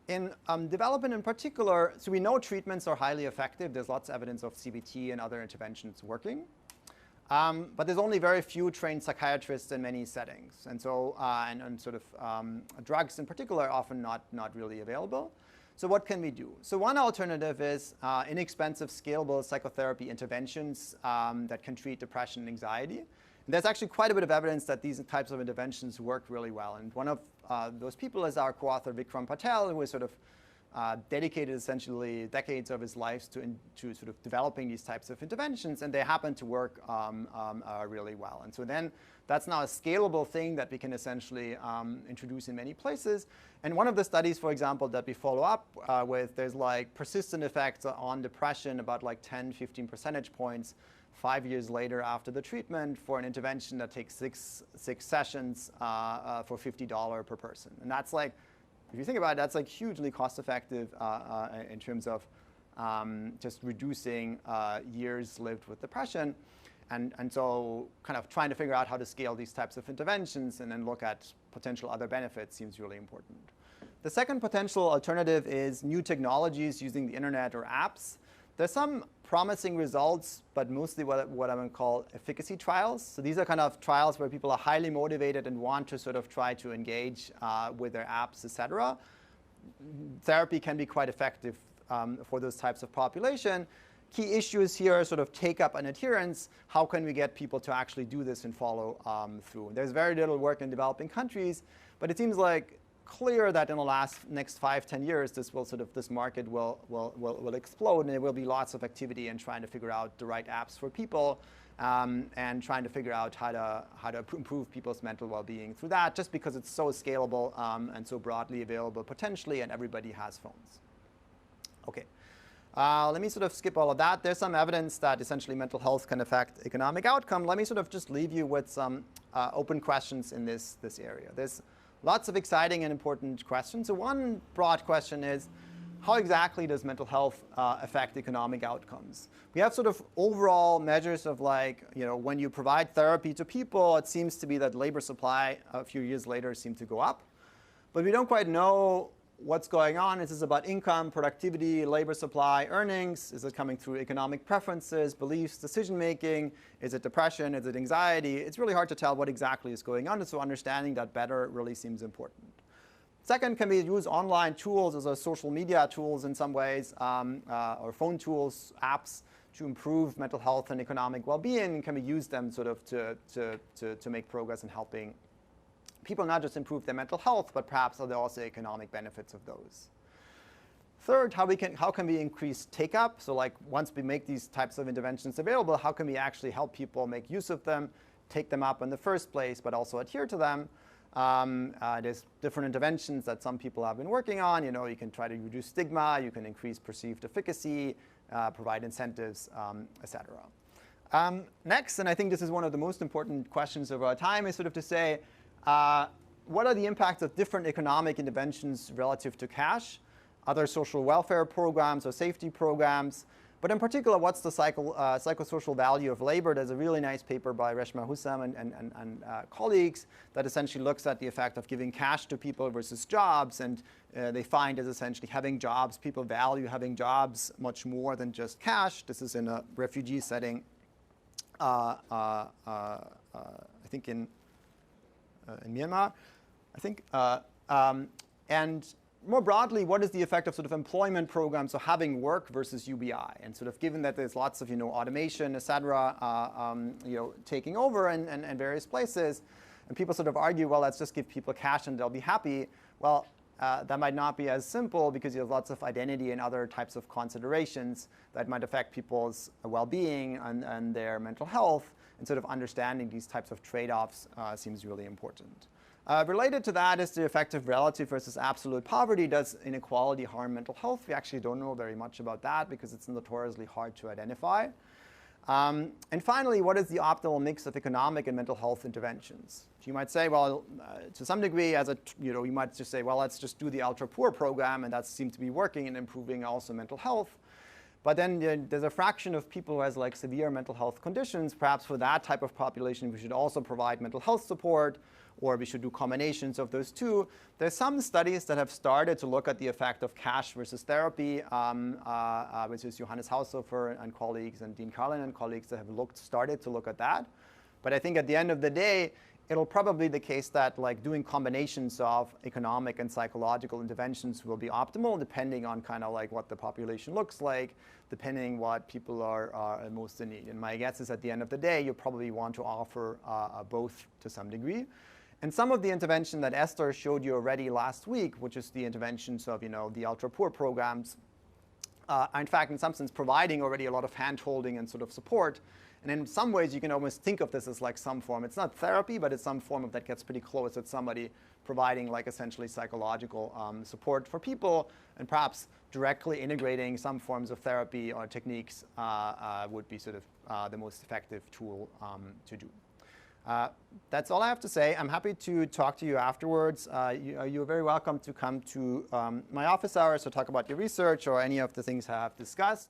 in development in particular, so we know treatments are highly effective. There's lots of evidence of CBT and other interventions working. But there's only very few trained psychiatrists in many settings. And so, and sort of drugs in particular are often not really available. So what can we do? So one alternative is inexpensive, scalable psychotherapy interventions that can treat depression and anxiety. And there's actually quite a bit of evidence that these types of interventions work really well. And one of those people is our co-author Vikram Patel, who has sort of dedicated essentially decades of his life to sort of developing these types of interventions, and they happen to work really well. And so then that's now a scalable thing that we can essentially introduce in many places. And one of the studies, for example, that we follow up with, there's persistent effects on depression, about 10, 15 percentage points 5 years later after the treatment for an intervention that takes six sessions for $50 per person. And that's if you think about it, that's hugely cost effective in terms of just reducing years lived with depression. And so kind of trying to figure out how to scale these types of interventions and then look at potential other benefits seems really important. The second potential alternative is new technologies using the internet or apps. There's some promising results, but mostly what I'm going to call efficacy trials. So these are kind of trials where people are highly motivated and want to sort of try to engage with their apps, etc. Therapy can be quite effective for those types of population. Key issues here are sort of take-up and adherence. How can we get people to actually do this and follow through? There's very little work in developing countries, but it seems clear that in the next 5-10 years, this market will explode, and there will be lots of activity in trying to figure out the right apps for people, and trying to figure out how to improve people's mental well-being through that, just because it's so scalable and so broadly available potentially, and everybody has phones. Okay. Let me sort of skip all of that. There's some evidence that essentially mental health can affect economic outcome. Let me sort of just leave you with some open questions in this area. There's lots of exciting and important questions. So one broad question is, how exactly does mental health affect economic outcomes? We have sort of overall measures of when you provide therapy to people, it seems to be that labor supply a few years later seemed to go up. But we don't quite know what's going on. Is this about income, productivity, labor supply, earnings? Is it coming through economic preferences, beliefs, decision-making? Is it depression? Is it anxiety? It's really hard to tell what exactly is going on, and so understanding that better really seems important. Second, can we use online tools as social media tools in some ways, or phone tools, apps, to improve mental health and economic well-being? Can we use them sort of to make progress in helping people not just improve their mental health, but perhaps are there also economic benefits of those? Third, how can we increase take-up? So once we make these types of interventions available, how can we actually help people make use of them, take them up in the first place, but also adhere to them? There's different interventions that some people have been working on. You can try to reduce stigma, you can increase perceived efficacy, provide incentives, etc. Next, and I think this is one of the most important questions of our time, is sort of to say, what are the impacts of different economic interventions relative to cash, other social welfare programs or safety programs? But in particular, what's the psychosocial value of labor? There's a really nice paper by Reshma Hussam and colleagues that essentially looks at the effect of giving cash to people versus jobs. And they find as essentially having jobs, people value having jobs much more than just cash. This is in a refugee setting, I think in Myanmar, I think. And more broadly, what is the effect of sort of employment programs, so having work versus UBI? And sort of given that there's lots of automation, et cetera, taking over in various places, and people sort of argue, well, let's just give people cash and they'll be happy. Well, that might not be as simple because you have lots of identity and other types of considerations that might affect people's well-being and their mental health. And sort of understanding these types of trade-offs seems really important. Related to that is the effect of relative versus absolute poverty. Does inequality harm mental health? We actually don't know very much about that because it's notoriously hard to identify. And finally, what is the optimal mix of economic and mental health interventions? You might say, well, to some degree, you might just say, well, let's just do the ultra-poor program, and that seems to be working and improving also mental health. But then there's a fraction of people who has like severe mental health conditions. Perhaps for that type of population, we should also provide mental health support, or we should do combinations of those two. There's some studies that have started to look at the effect of cash versus therapy, which is Johannes Haushofer and colleagues and Dean Carlin and colleagues that have started to look at that. But I think at the end of the day, it'll probably be the case that like doing combinations of economic and psychological interventions will be optimal, depending on kind of like what the population looks like, depending what people are most in need. And my guess is at the end of the day, you probably want to offer both to some degree. And some of the intervention that Esther showed you already last week, which is the interventions of the ultra-poor programs, are in fact, in some sense, providing already a lot of hand-holding and sort of support. And in some ways, you can almost think of this as like some form. It's not therapy, but it's some form of that gets pretty close. It's somebody providing like essentially psychological support for people, and perhaps directly integrating some forms of therapy or techniques would be sort of the most effective tool to do. That's all I have to say. I'm happy to talk to you afterwards. You're very welcome to come to my office hours to talk about your research or any of the things I have discussed.